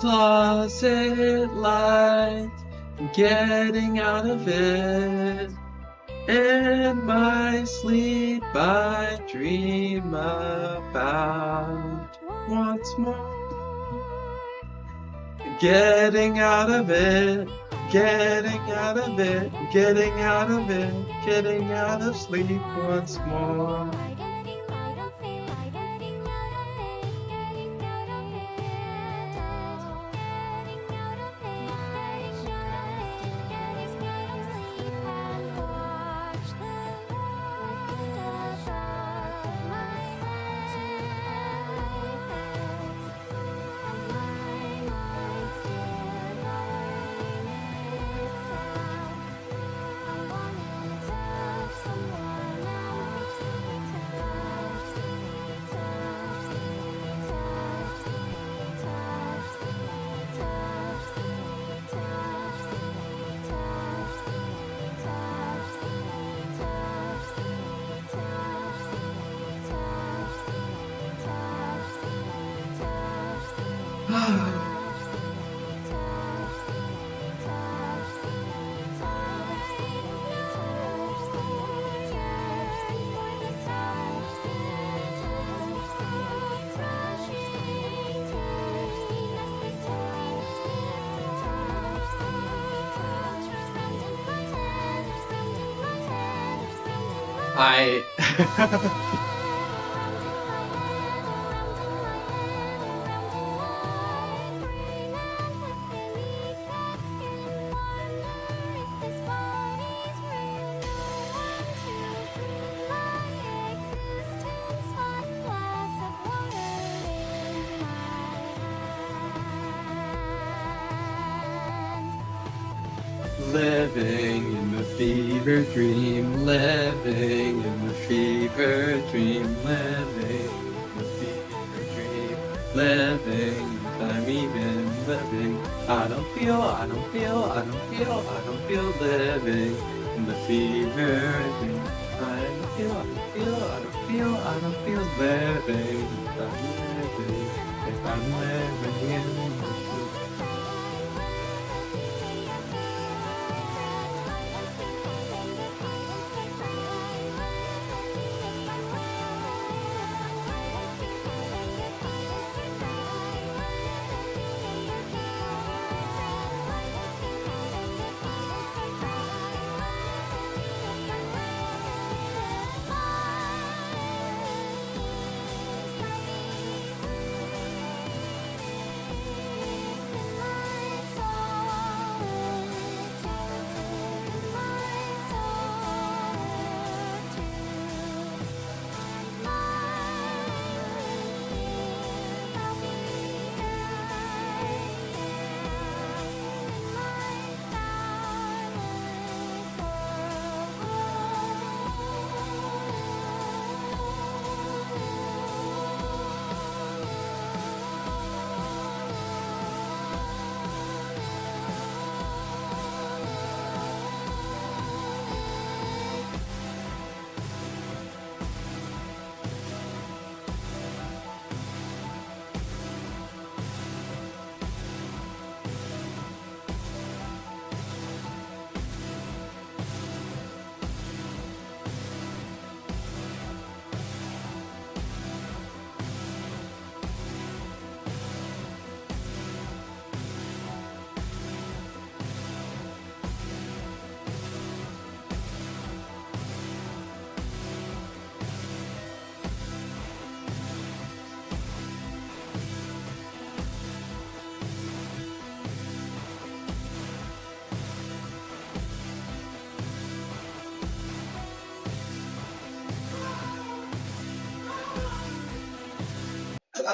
Closet light, getting out of it. In my sleep I dream about once more. Getting out of it, getting out of it, getting out of it, getting out of sleep once more. I living in the fever dream, living in the fever dream, living in the fever dream, living I'm even living. I don't feel, I don't feel, I don't feel, I don't feel living in the fever dream. I don't feel, I don't feel, I don't feel, I don't feel living. If I'm living in the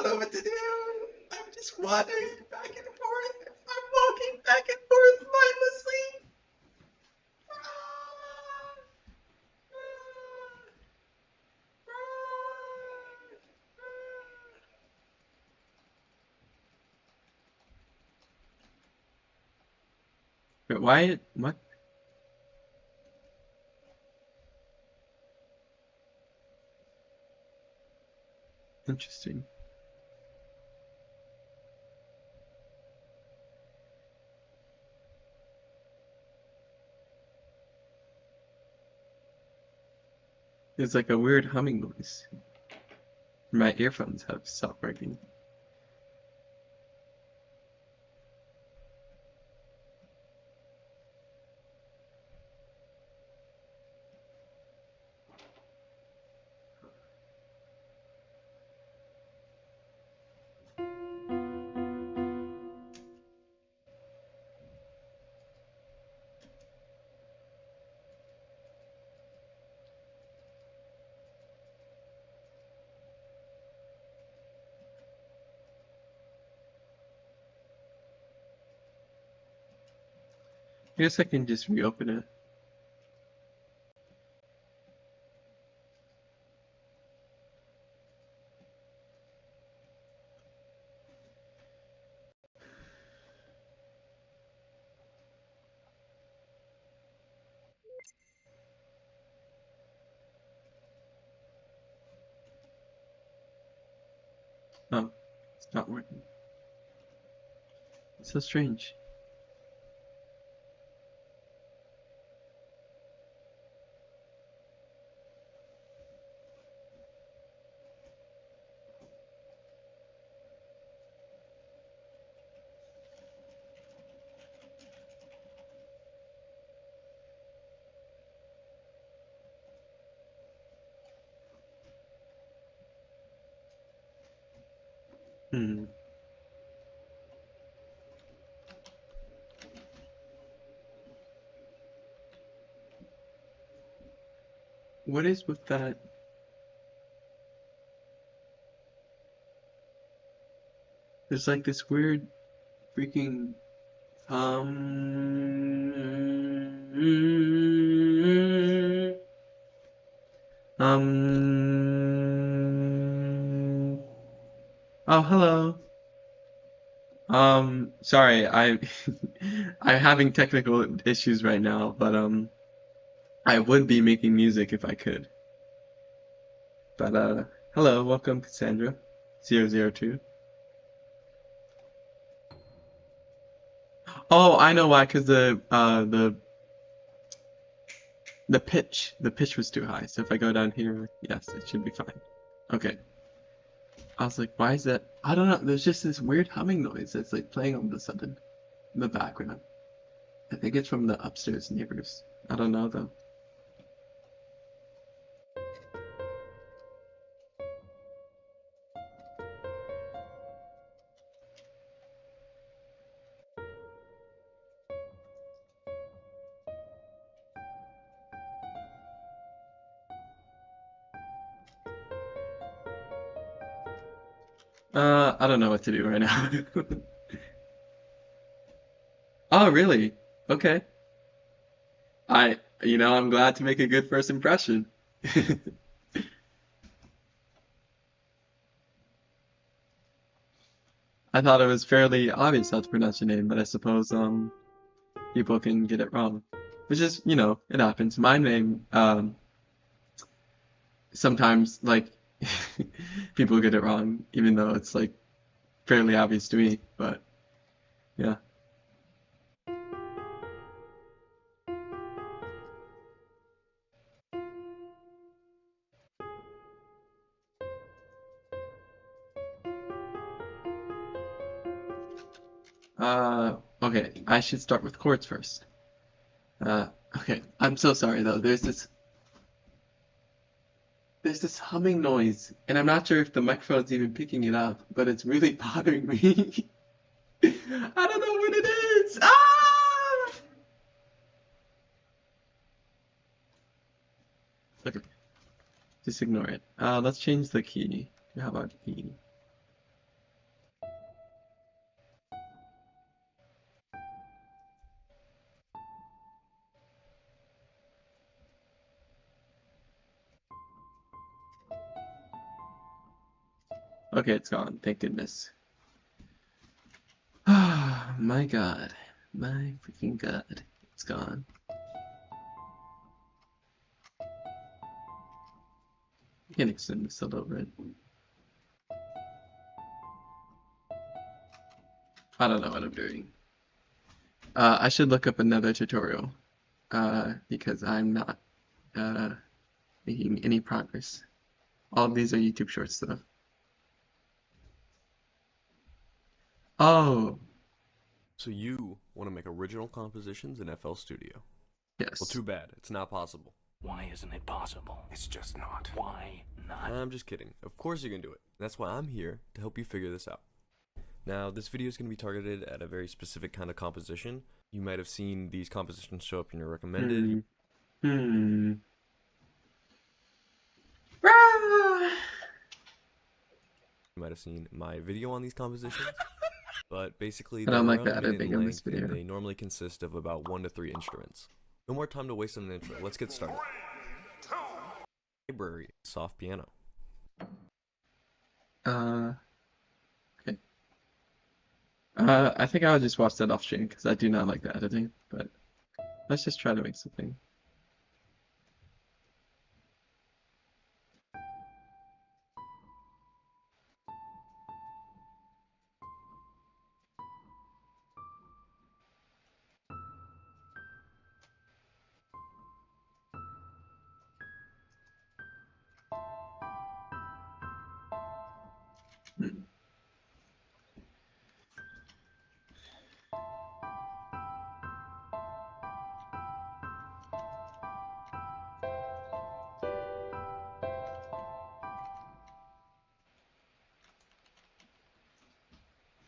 don't know what to do. I'm just wandering back and forth. I'm walking back and forth mindlessly. But why? What? Interesting. It's like a weird humming noise. My earphones have stopped working. I guess I can just reopen it. Oh, it's not working. It's so strange. Hmm. What is with that? There's like this weird freaking um oh, hello. Sorry, I'm having technical issues right now, but I would be making music if I could. But hello, welcome Cassandra 002. Oh, I know why, 'cause the pitch was too high. So if I go down here, yes, it should be fine. Okay. I was like, why is that? I don't know. There's just this weird humming noise that's like playing all of a sudden in the background. I think it's from the upstairs neighbors. I don't know though. I don't know what to do right now. Oh, really? Okay. I'm glad to make a good first impression. I thought it was fairly obvious how to pronounce your name, but I suppose people can get it wrong. Which is, it happens. My name, sometimes like people get it wrong, even though it's like fairly obvious to me, but yeah. Okay, I should start with chords first. Okay, I'm so sorry though. There's this humming noise, and I'm not sure if the microphone's even picking it up, but it's really bothering me. I don't know what it is. Ah! Okay, just ignore it. Let's change the key. How about E? Okay, it's gone. Thank goodness. Ah, my God. My freaking God. It's gone. I can extend this a little bit. I don't know what I'm doing. I should look up another tutorial. Because I'm not making any progress. All of these are YouTube shorts though. Oh, So you want to make original compositions in FL Studio. Well, yes. too bad. It's not possible. Why isn't it possible? It's just not. Why not? I'm just kidding. Of course you can do it. That's why I'm here to help you figure this out. Now, this video is going to be targeted at a very specific kind of composition. You might have seen these compositions show up in your recommended. Ah! You might have seen my video on these compositions. But basically, I they're don't like around the a minute editing in on this length, and video. they normally consist of about 1 to 3 instruments. No more time to waste on an intro. Let's get started. Library, soft piano. Okay. I think I'll just watch that off stream because I do not like the editing, but let's just try to make something. Hmm.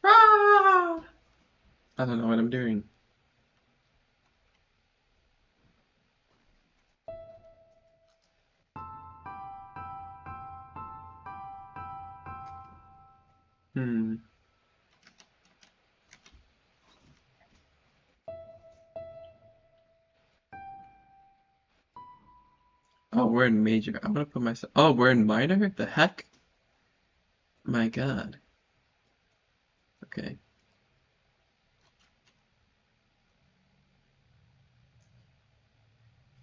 Ah! I don't know what I'm doing. Hmm. Oh, we're in major. I'm gonna put myself. Oh, we're in minor? The heck? My God. Okay.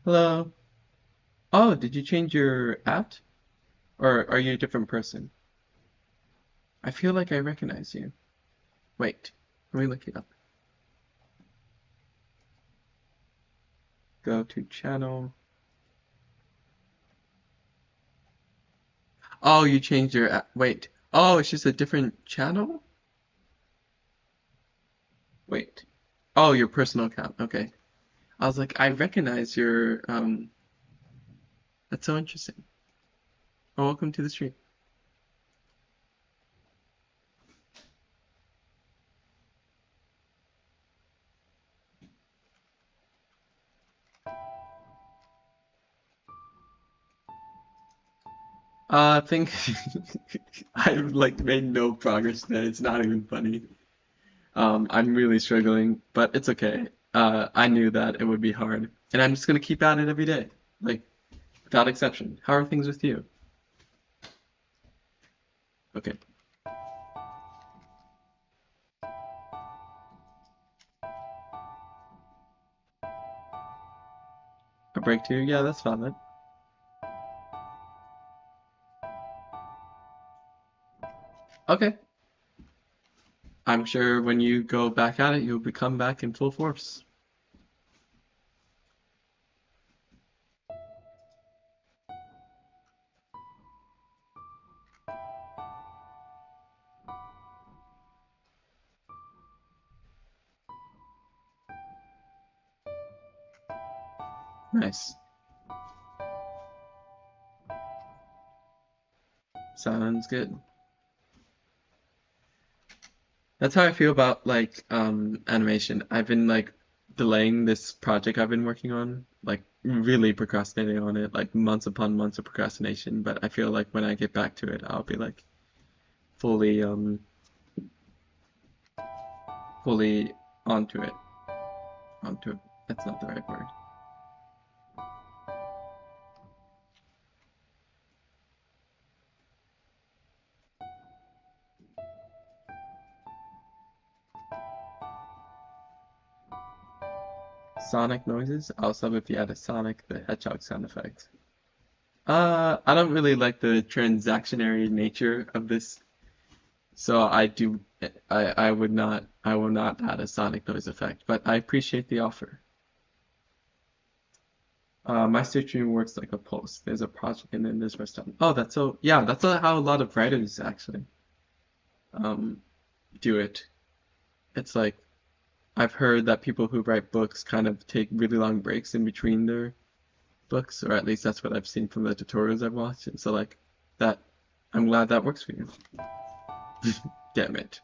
Hello. Oh, did you change your at? Or are you a different person? I feel like I recognize you. Wait, let me look it up. Go to channel. Oh, you changed your wait. Oh, it's just a different channel? Wait. Oh, your personal account. Okay. I was like, I recognize your that's so interesting. Oh, welcome to the stream. I think I've like made no progress today. It's not even funny. I'm really struggling, but it's okay. I knew that it would be hard, and I'm just gonna keep at it every day, like without exception. How are things with you? Okay. A break too? Yeah, that's fine. Okay. I'm sure when you go back at it, you'll come back in full force. Nice. Sounds good. That's how I feel about like animation. I've been like delaying this project I've been working on, like really procrastinating on it, like months upon months of procrastination, but I feel like when I get back to it, I'll be like fully fully onto it. Onto it. That's not the right word. Sonic noises. I also love if you add a Sonic the Hedgehog sound effect. I don't really like the transactionary nature of this, so I will not add a Sonic noise effect, but I appreciate the offer. My stream works like a pulse. There's a project and then there's rest time. Oh, that's how a lot of writers actually um do it. It's like I've heard that people who write books kind of take really long breaks in between their books, or at least that's what I've seen from the tutorials I've watched. And so like that, I'm glad that works for you. Damn it.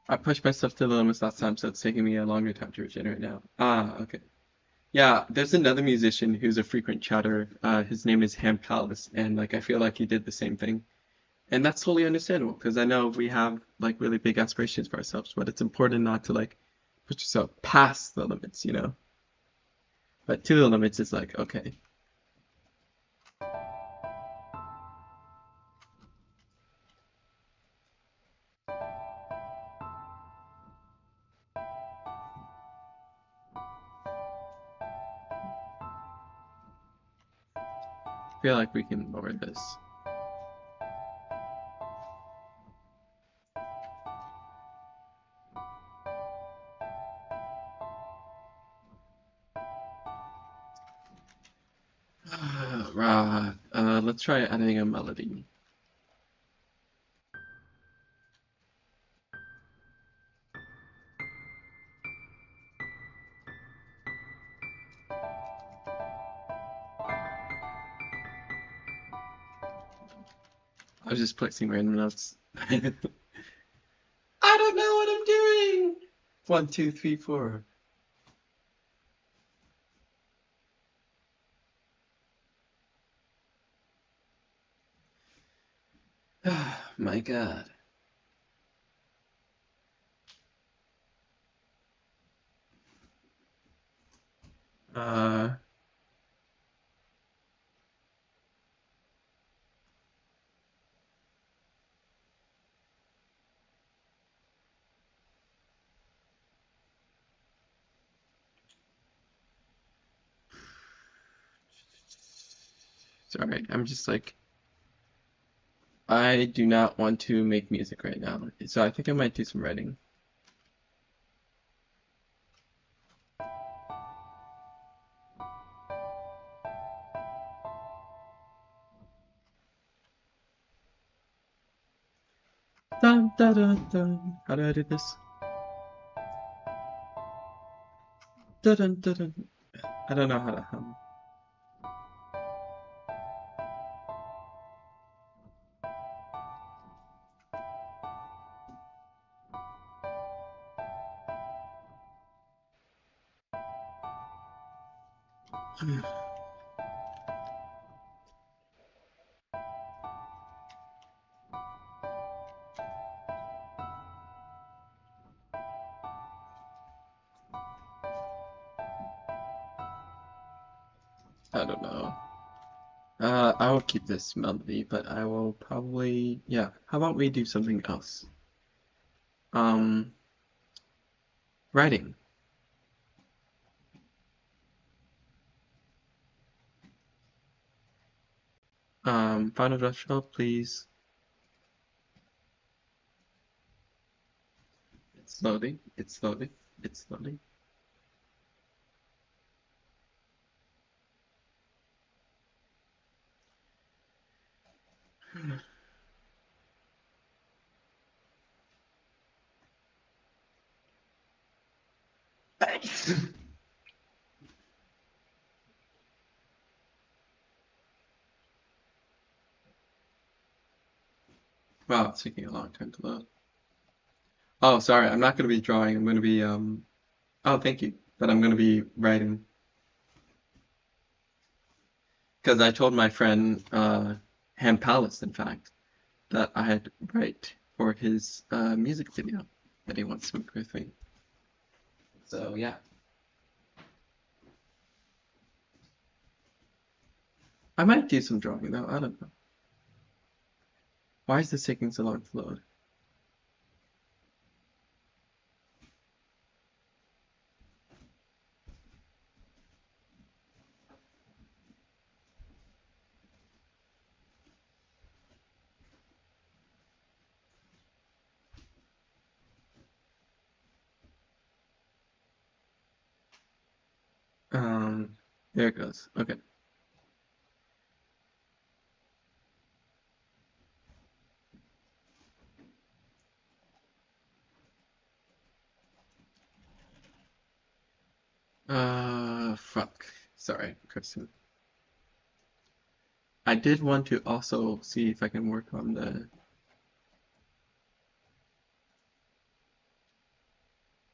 I pushed myself to the limits last time, so it's taking me a longer time to regenerate now. Ah, okay. Yeah, there's another musician who's a frequent chatter. His name is Ham Palace, and like I feel like he did the same thing. And that's totally understandable because I know we have like really big aspirations for ourselves, but it's important not to like push yourself past the limits, you know? But to the limits is like, okay. I feel like we can lower this. Right. Let's try adding a melody. I was just placing random notes. I don't know what I'm doing. 1, 2, 3, 4. My God. Uh, Sorry, I'm just like, I do not want to make music right now. So I think I might do some writing. Dun, dun, dun, dun. How do I do this? Dun, dun, dun, dun. I don't know how to hum. I don't know. I will keep this melody, but I will probably, yeah. How about we do something else? Um, Writing. Final draft shelf, please. It's loading. It's loading. It's loading. Wow, it's taking a long time to load. Oh, sorry, I'm not going to be drawing. I'm going to be, oh, thank you. But I'm going to be writing. Because I told my friend, Ham Palace, in fact, that I'd write for his music video that he wants to make with me. So yeah. I might do some drawing though, I don't know. Why is this taking so long to load? There it goes. Okay. Fuck. Sorry, Kristen. I did want to also see if I can work on the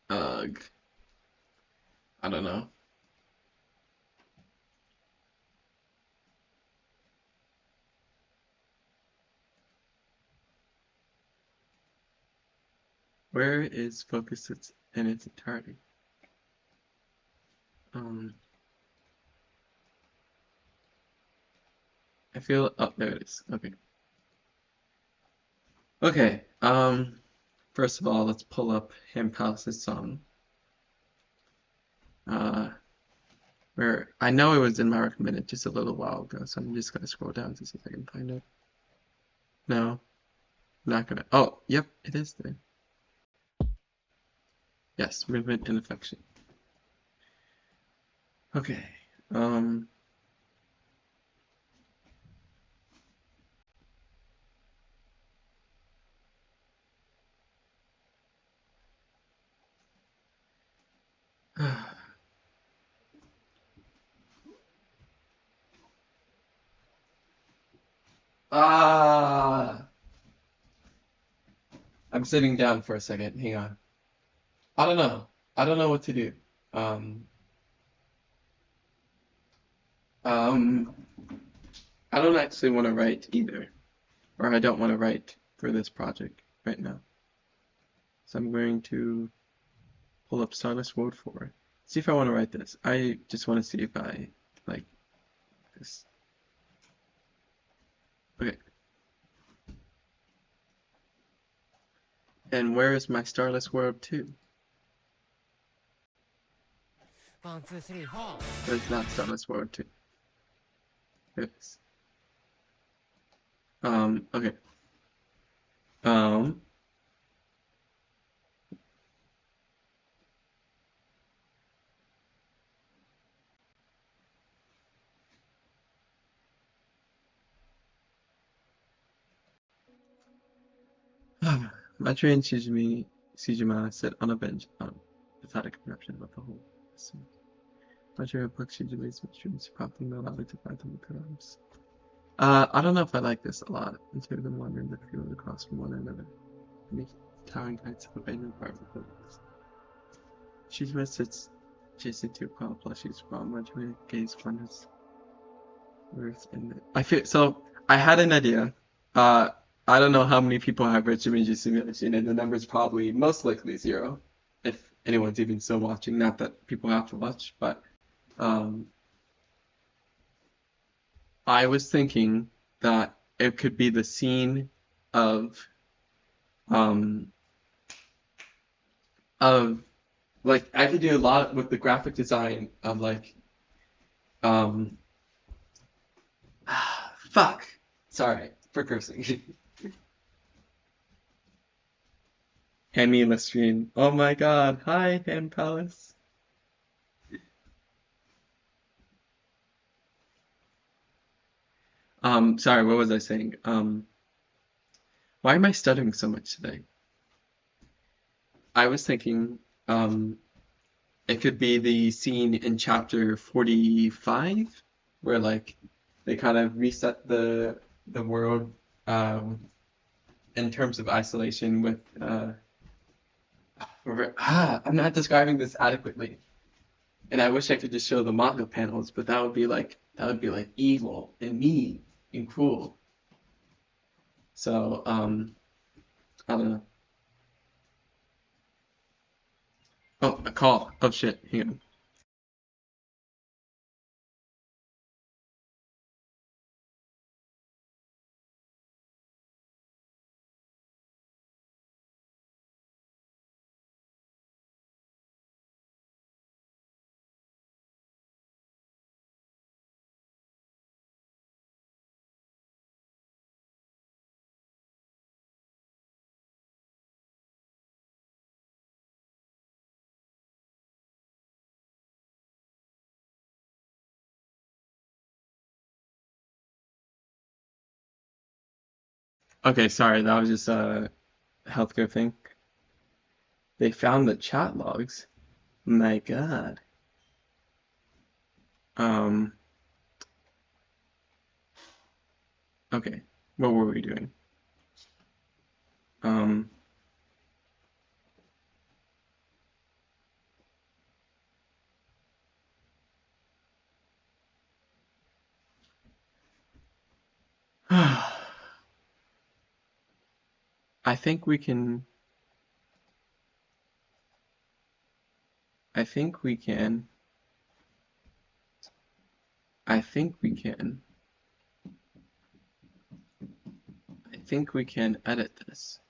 ugh. I don't know. Where is focus in its entirety? I feel, oh, there it is. Okay. Okay. First of all, let's pull up Ham Palace's song. Where I know it was in my recommended just a little while ago, so I'm just gonna scroll down to see if I can find it. No, not gonna. Oh, yep, it is there. Yes, movement and affection. Okay. Ah, I'm sitting down for a second. Hang on. I don't know. I don't know what to do. Um, um, I don't actually want to write either, or I don't want to write for this project right now. So I'm going to pull up Starless World 4. See if I want to write this. I just want to see if I like this. Okay. And where is my Starless World 2? 1, 2, 3, 4 It's not Starless World 2. It is. Okay. Um, Machi and Shijima sit on a bench on pathetic corruption of the whole system. Machi plucks Shijima's mushrooms, prompting the latter to fight them with her arms. I don't know if I like this a lot. The two of them wander in the field across from one another, beneath towering heights of abandoned apartment buildings. Shijima sits chasing two pile plushies while Machi gaze wonders where's in it. I feel so. I had an idea. I don't know how many people have rich image simulation, and the number is probably most likely 0, if anyone's even still watching. Not that people have to watch, but I was thinking that it could be the scene of like I could do a lot with the graphic design of like fuck. Sorry for cursing. Hand in the stream. Oh my god. Hi, Hand Palace. Sorry, what was I saying? Why am I stuttering so much today? I was thinking, it could be the scene in chapter 45 where like they kind of reset the world in terms of isolation with I'm not describing this adequately. And I wish I could just show the manga panels, but that would be like evil and mean and cruel. So, I don't know. Oh, a call. Oh shit, hang on. Okay, sorry, that was just a healthcare thing. They found the chat logs. My God. Um, okay, what were we doing? Um, I think we can. I think we can. I think we can. I think we can edit this.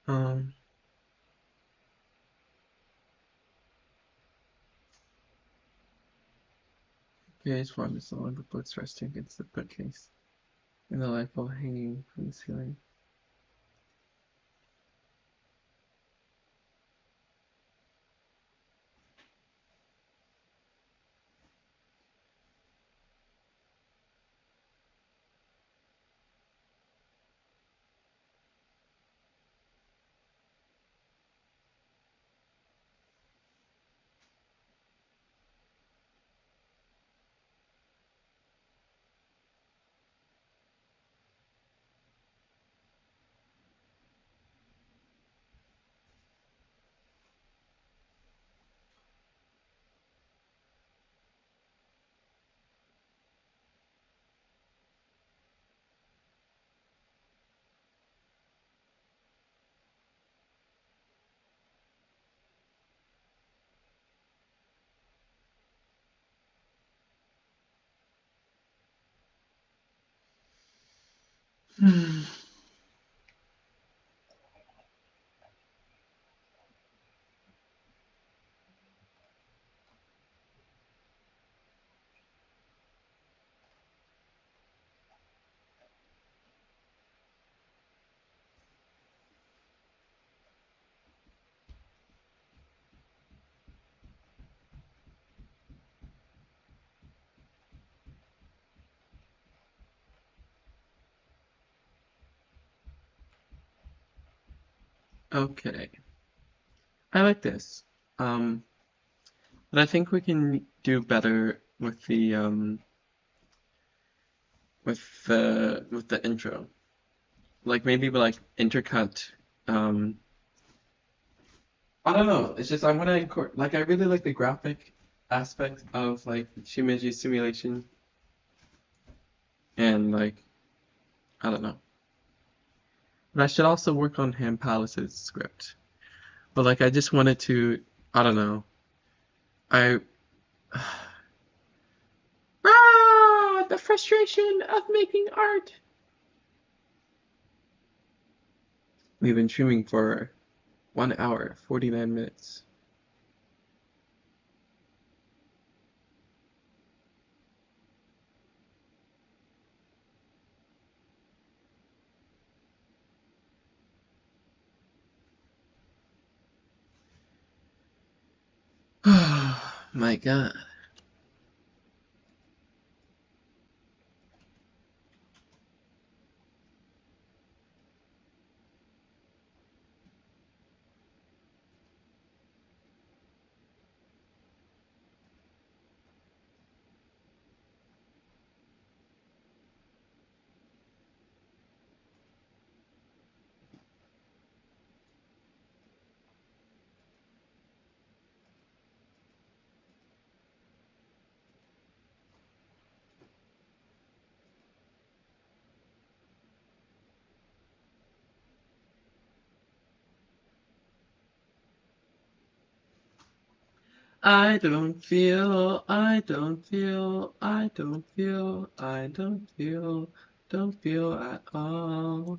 Um, Gaze wanders along the books resting against the bookcase, and the light bulb hanging from the ceiling. Okay, I like this. Um, but I think we can do better with the intro. Like maybe like intercut. Um, I don't know. It's just I want to like I really like the graphic aspect of like Shimeji simulation and like I don't know. But I should also work on Ham Palace's script. But like I just wanted to I don't know. I the frustration of making art. We've been streaming for 1 hour, 49 minutes. My God. I don't feel, I don't feel, I don't feel, I don't feel at all.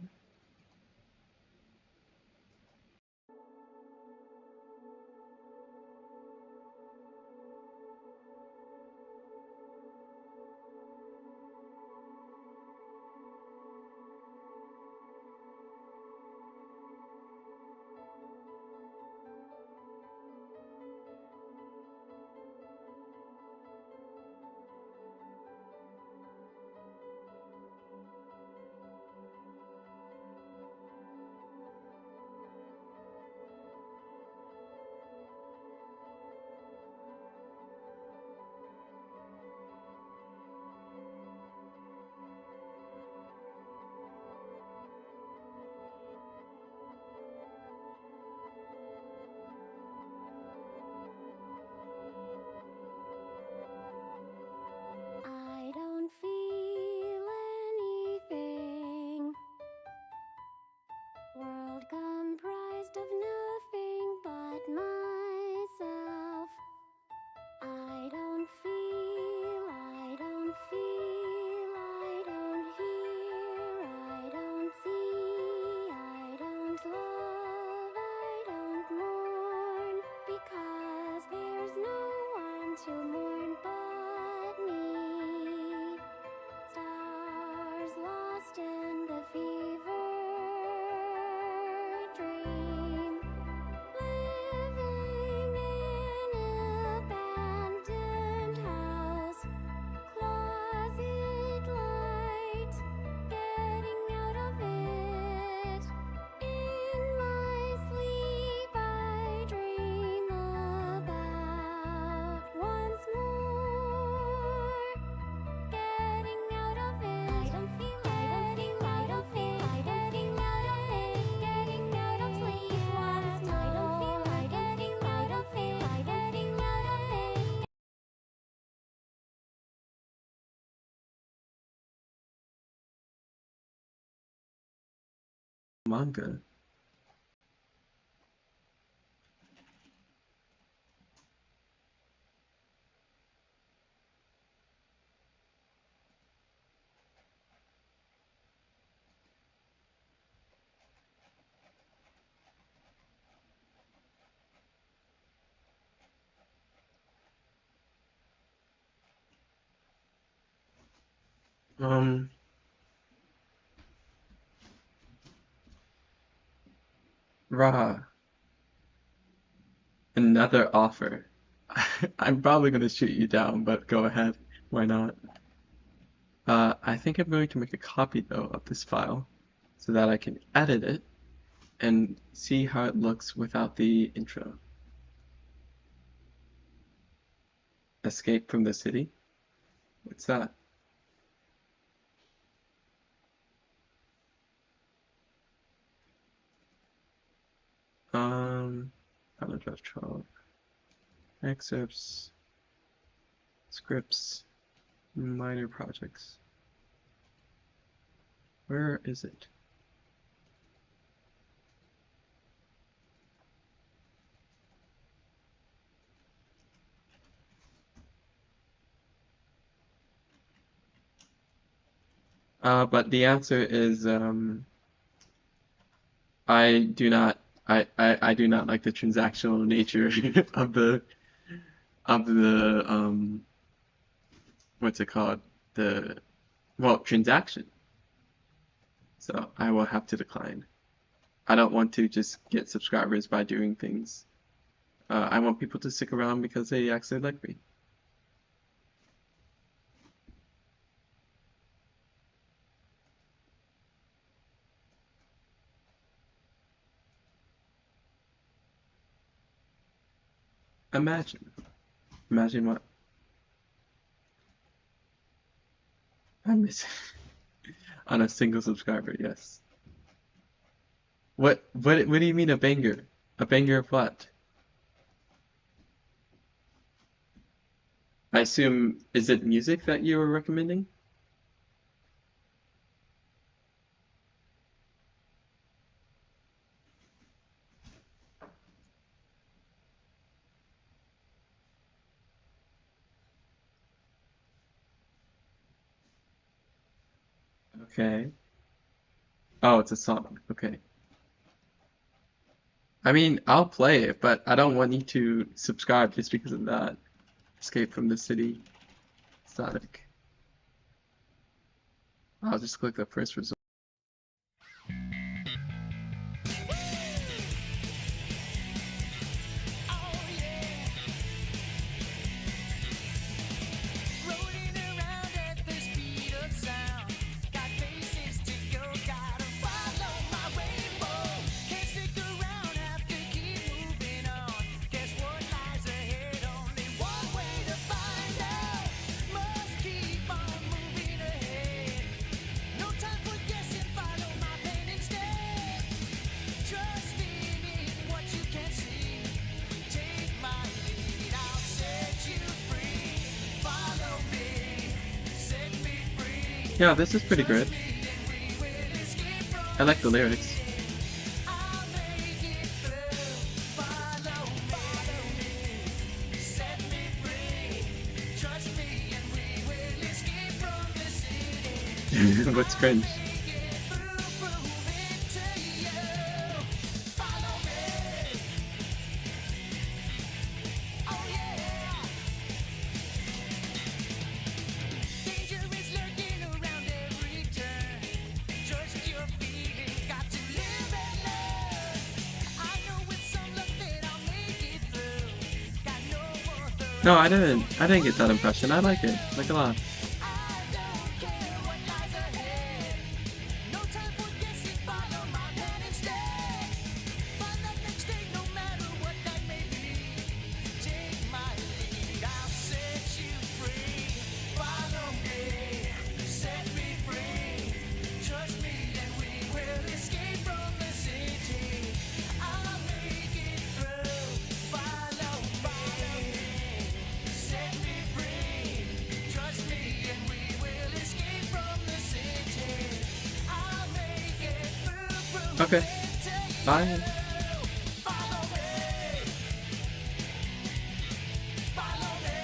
I don't feel anything. World comprised of nothing but myself. I don't feel, I don't feel, I don't hear, I don't see, I don't love, I don't mourn, because there's no one to mourn but me. Stars lost in the fever dream, living in an abandoned house, closet light, getting out of it. In my sleep I dream about once more getting out of it. I don't feel, I don't feel, I don't feel, getting out of it, getting out of sleep once more. I don't feel, I getting out of it, getting out of it. Manga. Um, Ra, another offer. I'm probably gonna shoot you down, but go ahead. Why not? I think I'm going to make a copy though of this file so that I can edit it and see how it looks without the intro. Escape from the city? What's that? Paragraph 12. Excerpts, scripts, minor projects. Where is it? But the answer is I do not I do not like the transactional nature of the what's it called? The transaction. So I will have to decline. I don't want to just get subscribers by doing things. I want people to stick around because they actually like me. Imagine. Imagine what? I'm missing on a single subscriber, yes. What do you mean a banger? A banger of what? I assume, is it music that you were recommending? Okay. Oh, it's a song. Okay. I mean, I'll play it, but I don't want you to subscribe just because of that. Escape from the city. Static. I'll just click the first result. Rolling around at the speed of sound. Got places to go, gotta follow my rainbow. Can't stick around, have to keep moving on. Guess what lies ahead? Only one way to find out. Must keep on moving ahead. No time for guessing, follow my pen instead. Trusting in what you can see. Take my lead, I'll set you free. Follow me, set me free. Yeah, this is pretty good. We will escape from I like the lyrics. I'll make it through. Follow me, set me free. Trust me and we will escape from the city. What's cringe? Make it through, prove it to you. Follow me. Oh yeah. Danger is lurking around every turn. Trust your feelings, got to live and learn. I know with some luck that I'll make it through. Got no other. No, I didn't get that impression. I like it. Like a lot. I don't care what lies ahead. No time for guessing, follow my plan instead. Find that next day, no matter what that may be. Take my lead, I'll set you free. Follow me, set me free. Trust me and we will escape from the city. I'll make it through. Follow me, set me free. Trust me and we will escape from the city. I'll make it through. Prove Okay. it to you. Bye. Follow me. Follow me.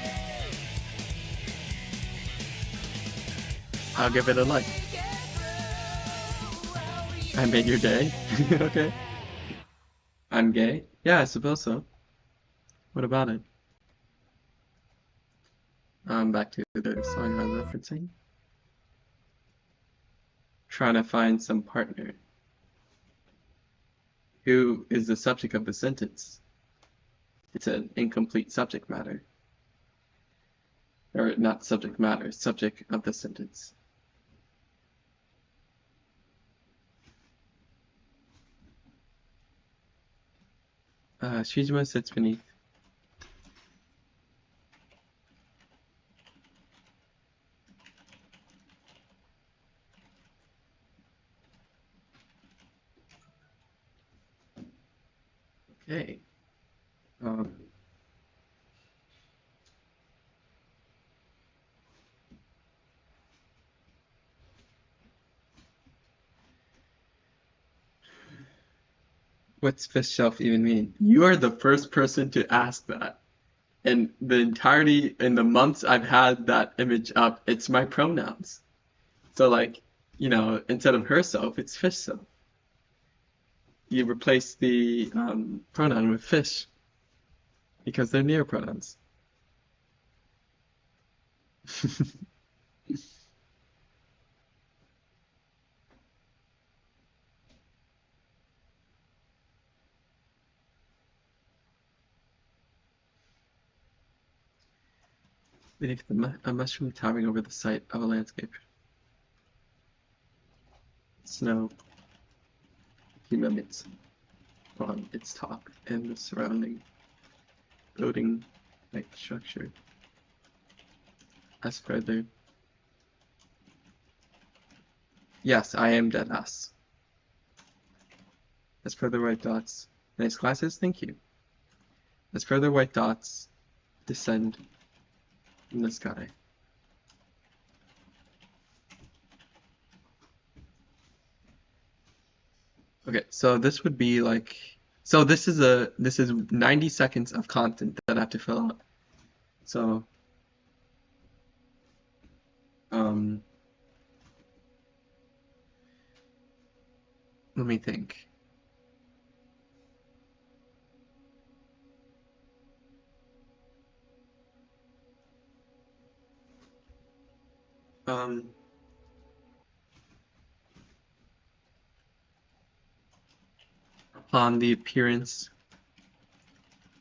I'll give it a like. Get through. Oh, yeah. I made your day. Okay. I'm gay? Yeah, I suppose so. What about it? Back to the song I'm referencing. Trying to find some partner. Who is the subject of the sentence? It's an incomplete subject matter. Or not subject matter, subject of the sentence. Shijima sits beneath. Okay. What's fish shelf even mean? You are the first person to ask that. And the entirety, in the months I've had that image up, it's my pronouns. So like, instead of herself, it's fish self. You replace the pronoun with fish because they're near pronouns. Beneath a mushroom towering over the site of a landscape. Snow accumulates on its top and the surrounding building-like structure. As further, yes, I am dead ass. As further white dots, nice glasses, thank you. As further white dots descend in the sky. Okay, so this would be like, so this is 90 seconds of content that I have to fill out. So, Let me think. Um, upon the appearance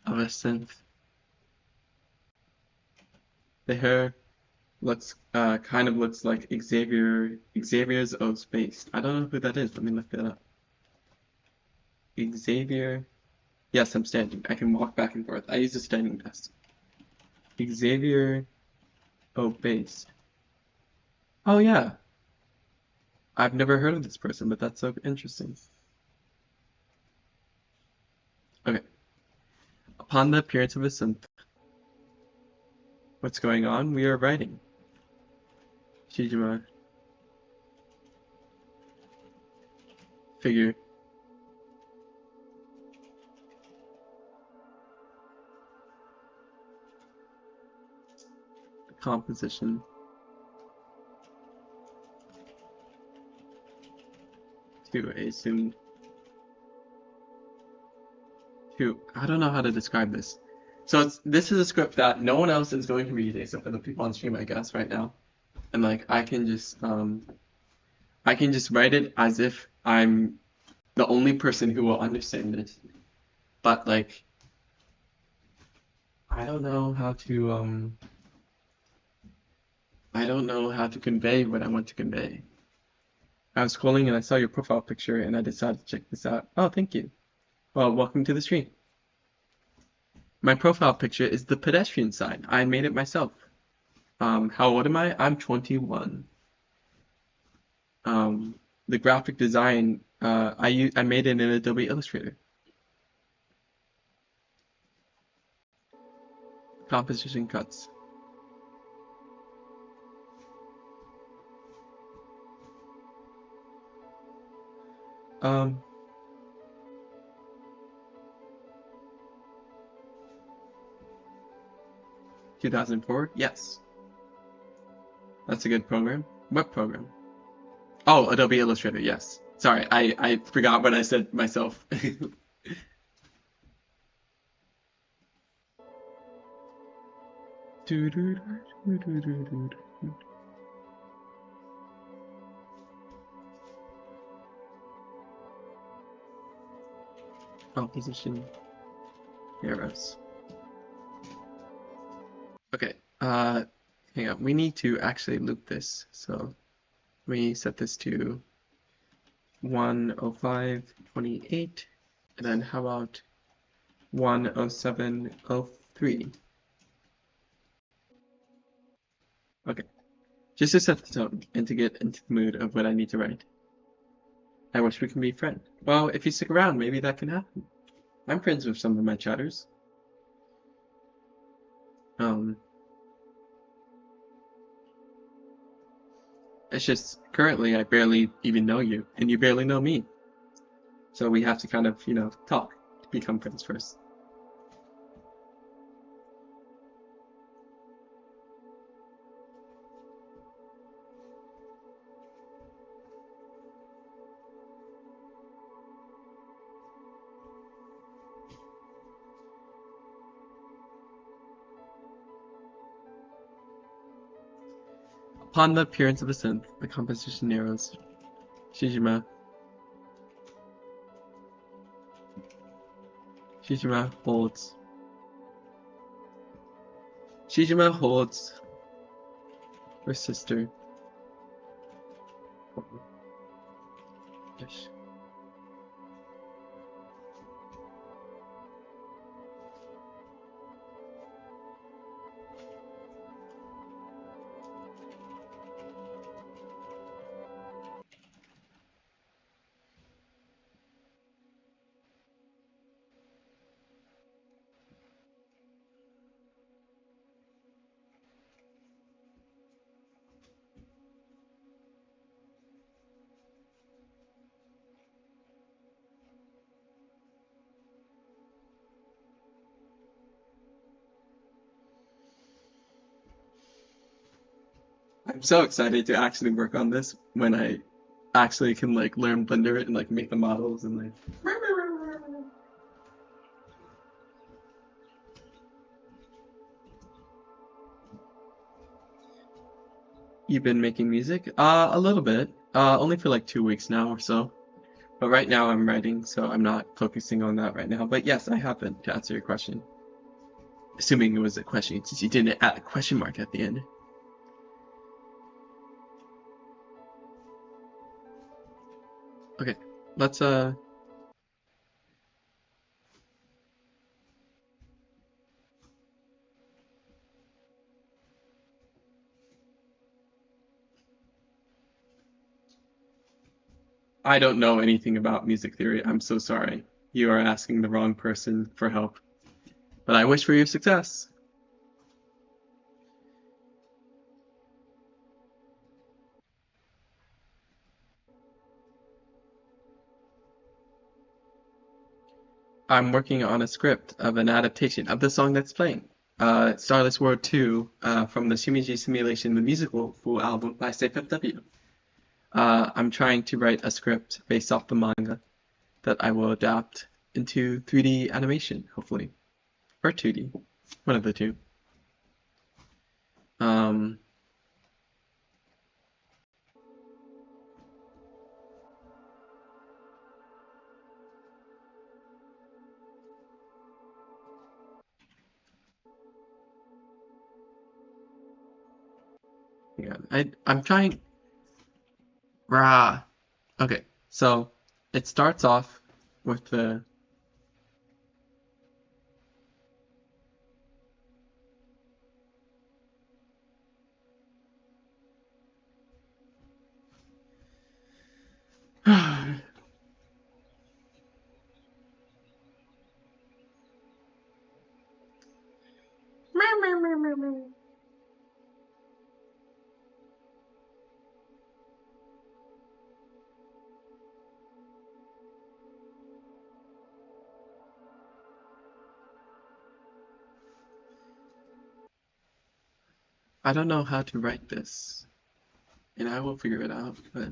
of a synth, the hair looks kind of looks like Xavier's O Space. I don't know who that is. Let me look that up. Xavier. Yes, I'm standing. I can walk back and forth. I use a standing desk. Xavier O Base. Oh yeah. I've never heard of this person, but that's so interesting. Okay. Upon the appearance of a synth, what's going on? We are writing. Shijima. Figure. Composition. To assume. To, I don't know how to describe this. So this is a script that no one else is going to read except for the people on stream, I guess, right now. And like I can just write it as if I'm the only person who will understand it. But like I don't know how to convey what I want to convey. I was scrolling and I saw your profile picture and I decided to check this out. Oh, thank you. Well, welcome to the stream. My profile picture is the pedestrian sign. I made it myself. How old am I? I'm 21. The graphic design, I made it in Adobe Illustrator. Composition cuts. Um, 2004? Yes. That's a good program. What program? Oh, Adobe Illustrator, yes. Sorry, I forgot what I said myself. Composition arrows. Okay, hang on. We need to actually loop this. So we set this to 105.28, and then how about 107.03? Okay, just to set the tone and to get into the mood of what I need to write. I wish we can be friends. Well, if you stick around, maybe that can happen. I'm friends with some of my chatters. It's just currently I barely even know you, and you barely know me. So we have to kind of, talk to become friends first. Upon the appearance of a synth, the composition narrows. Shijima. Shijima holds. Shijima holds her sister. Yes. I'm so excited to actually work on this when I actually can like learn Blender and like make the models and like. You've been making music? A little bit. Only for like 2 weeks now or so. But right now I'm writing, so I'm not focusing on that right now. But yes, I have been, to answer your question. Assuming it was a question, since you didn't add a question mark at the end. Okay, let's I don't know anything about music theory. I'm so sorry. You are asking the wrong person for help. But I wish for your success. I'm working on a script of an adaptation of the song that's playing. Starless World 2 from the Shimiji Simulation, the musical full album by SafeFW. I'm trying to write a script based off the manga that I will adapt into 3D animation, hopefully. Or 2D. One of the two. Um, yeah, I'm trying. Rah. Okay, so it starts off with the. I don't know how to write this, and I will figure it out, but.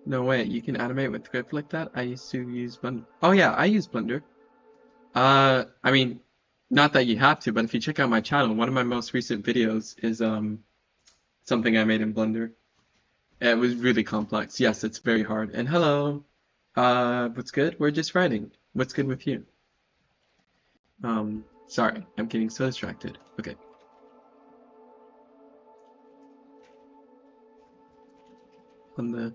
No way, you can animate with script like that? I used to use Blender. Oh yeah, I use Blender. I mean, not that you have to, but if you check out my channel, one of my most recent videos is something I made in Blender. It was really complex. Yes, it's very hard. And hello. What's good? We're just writing. What's good with you? Sorry, I'm getting so distracted. Okay. On the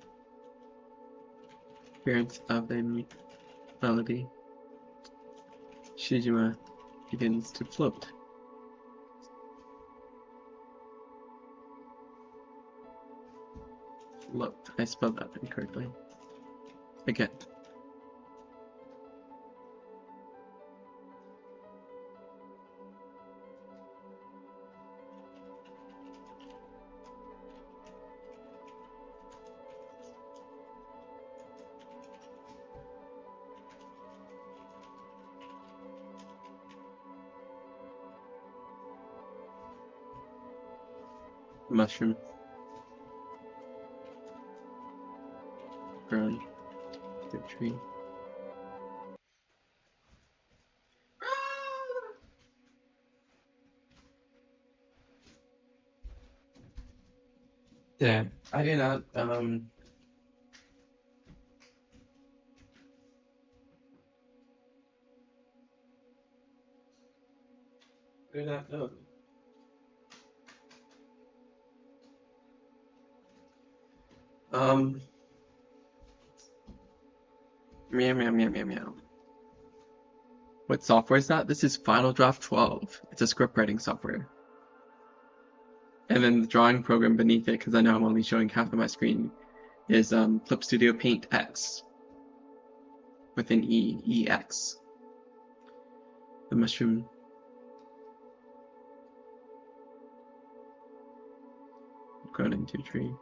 appearance of a melody, Shijima begins to float. Float. I spelled that incorrectly. Again. Mushroom. Grown. The tree. Yeah, I did not know. Um meow meow meow meow meow. What software is that? This is Final Draft 12. It's a script writing software. And then the drawing program beneath it, because I know I'm only showing half of my screen, is Clip Studio Paint X with an EX. The mushroom. Grown into a tree.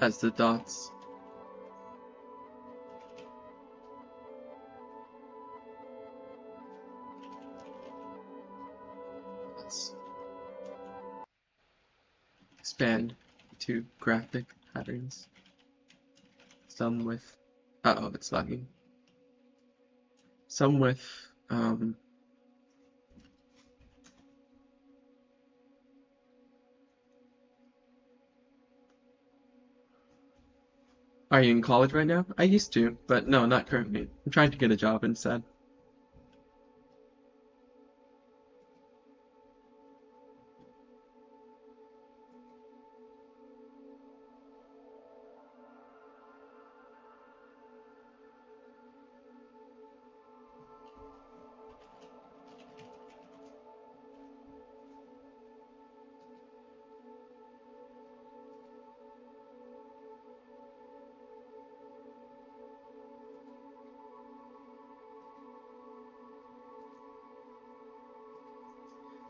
As the dots expand to graphic patterns, some with it's lagging. Some with Are you in college right now? I used to, but no, not currently. I'm trying to get a job instead.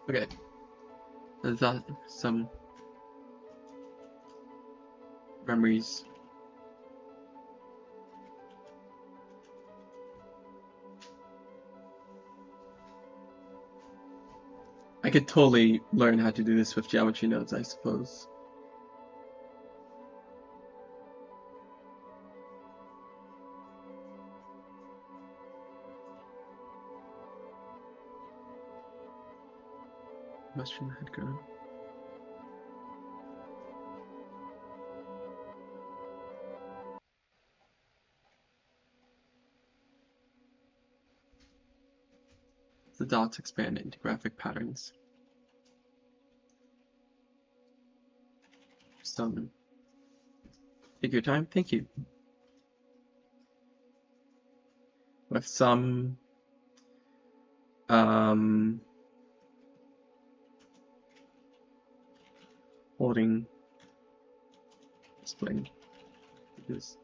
Okay. I thought some memories. I could totally learn how to do this with geometry nodes, I suppose. Mushroom had grown. The dots expand into graphic patterns. Some. Take your time. Thank you. With some holding displaying this.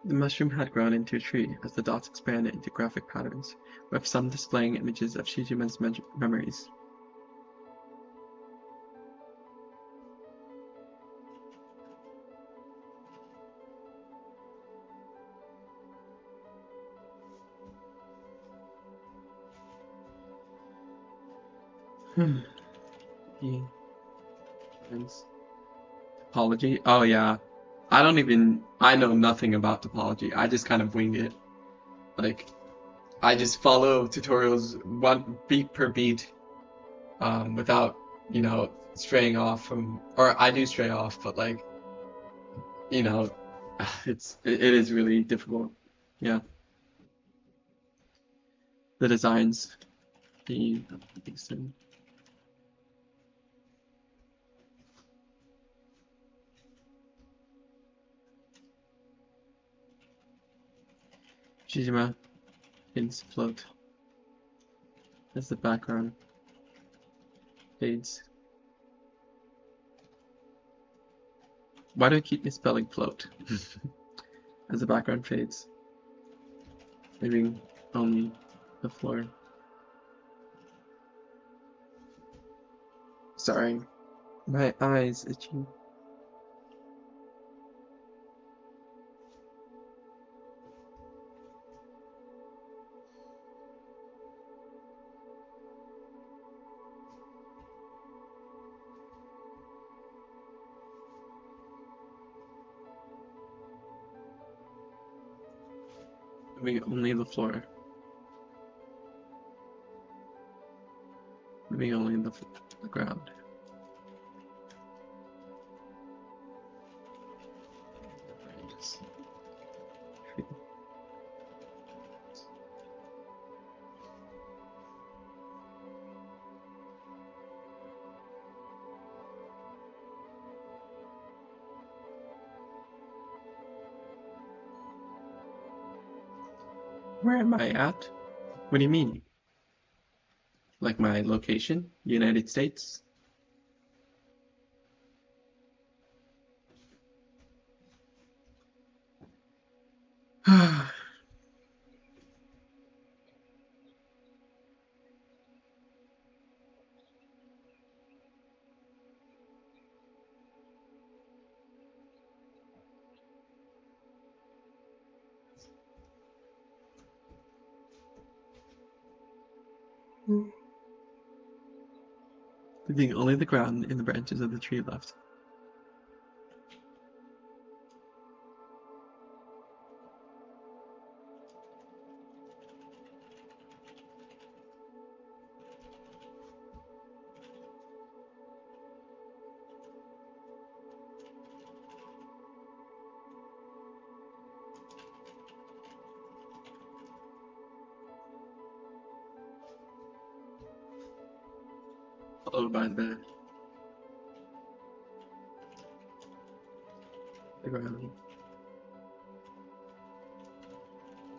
The mushroom had grown into a tree as the dots expanded into graphic patterns, with some displaying images of Shizuma's memories. Topology? Oh yeah. I know nothing about topology. I just kind of wing it. Like, I just follow tutorials one beat per beat, without, straying off from, or I do stray off, but like, you know, it is really difficult. Yeah. The designs, the Shizuma hints float as the background fades. Why do I keep misspelling float? As the background fades, leaving only the floor. Sorry, my eyes itching. Leaving only the floor. Leaving only the ground. Where am I at? What do you mean? Like my location? United States? Leaving only the ground and the branches of the tree left. Followed by the ground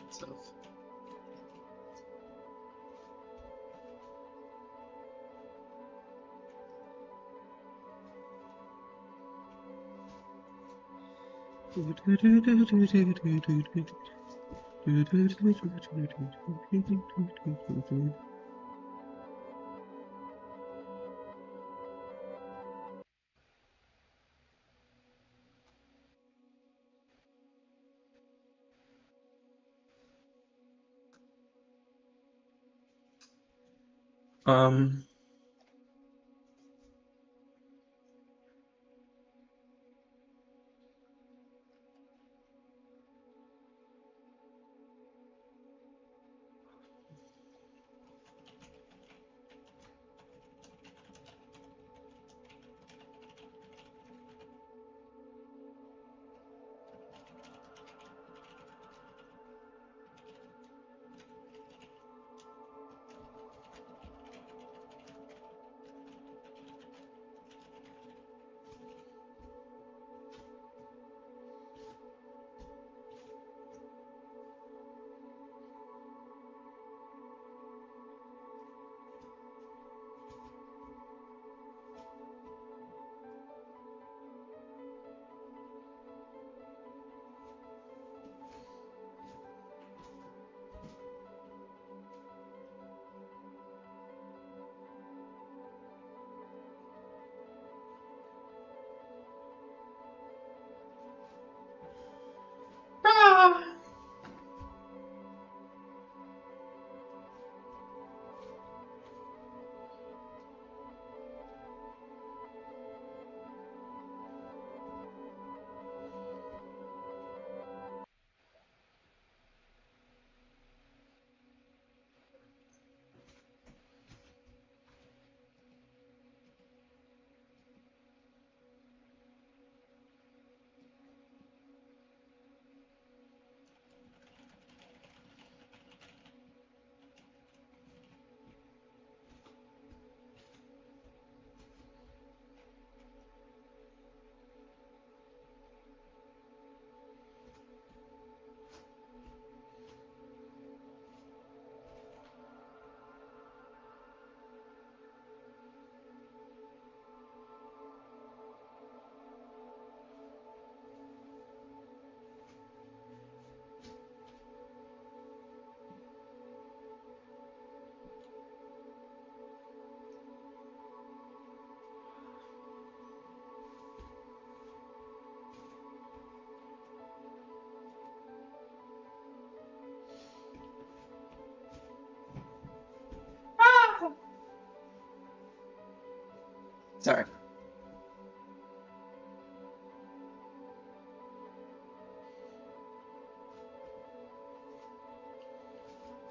itself. Um, sorry.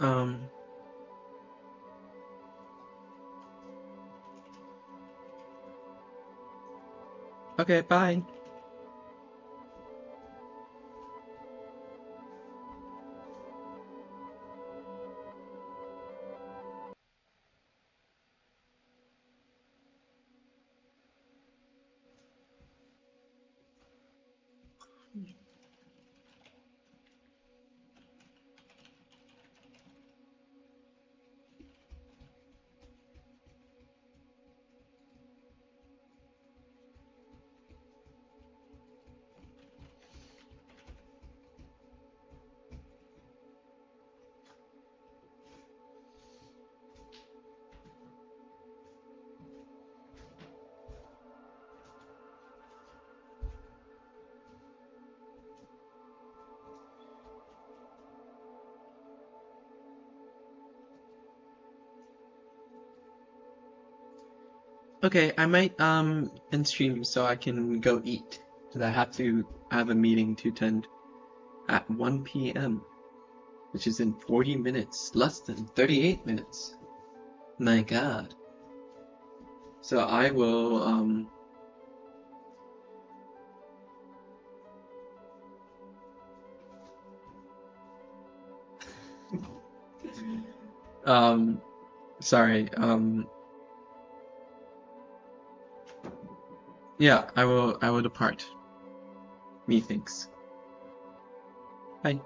Um, okay, bye. Okay, I might end stream so I can go eat. Because I have a meeting to attend at 1 p.m. which is in 40 minutes, less than 38 minutes. My god. So I will sorry, yeah, I will depart. Methinks. Bye.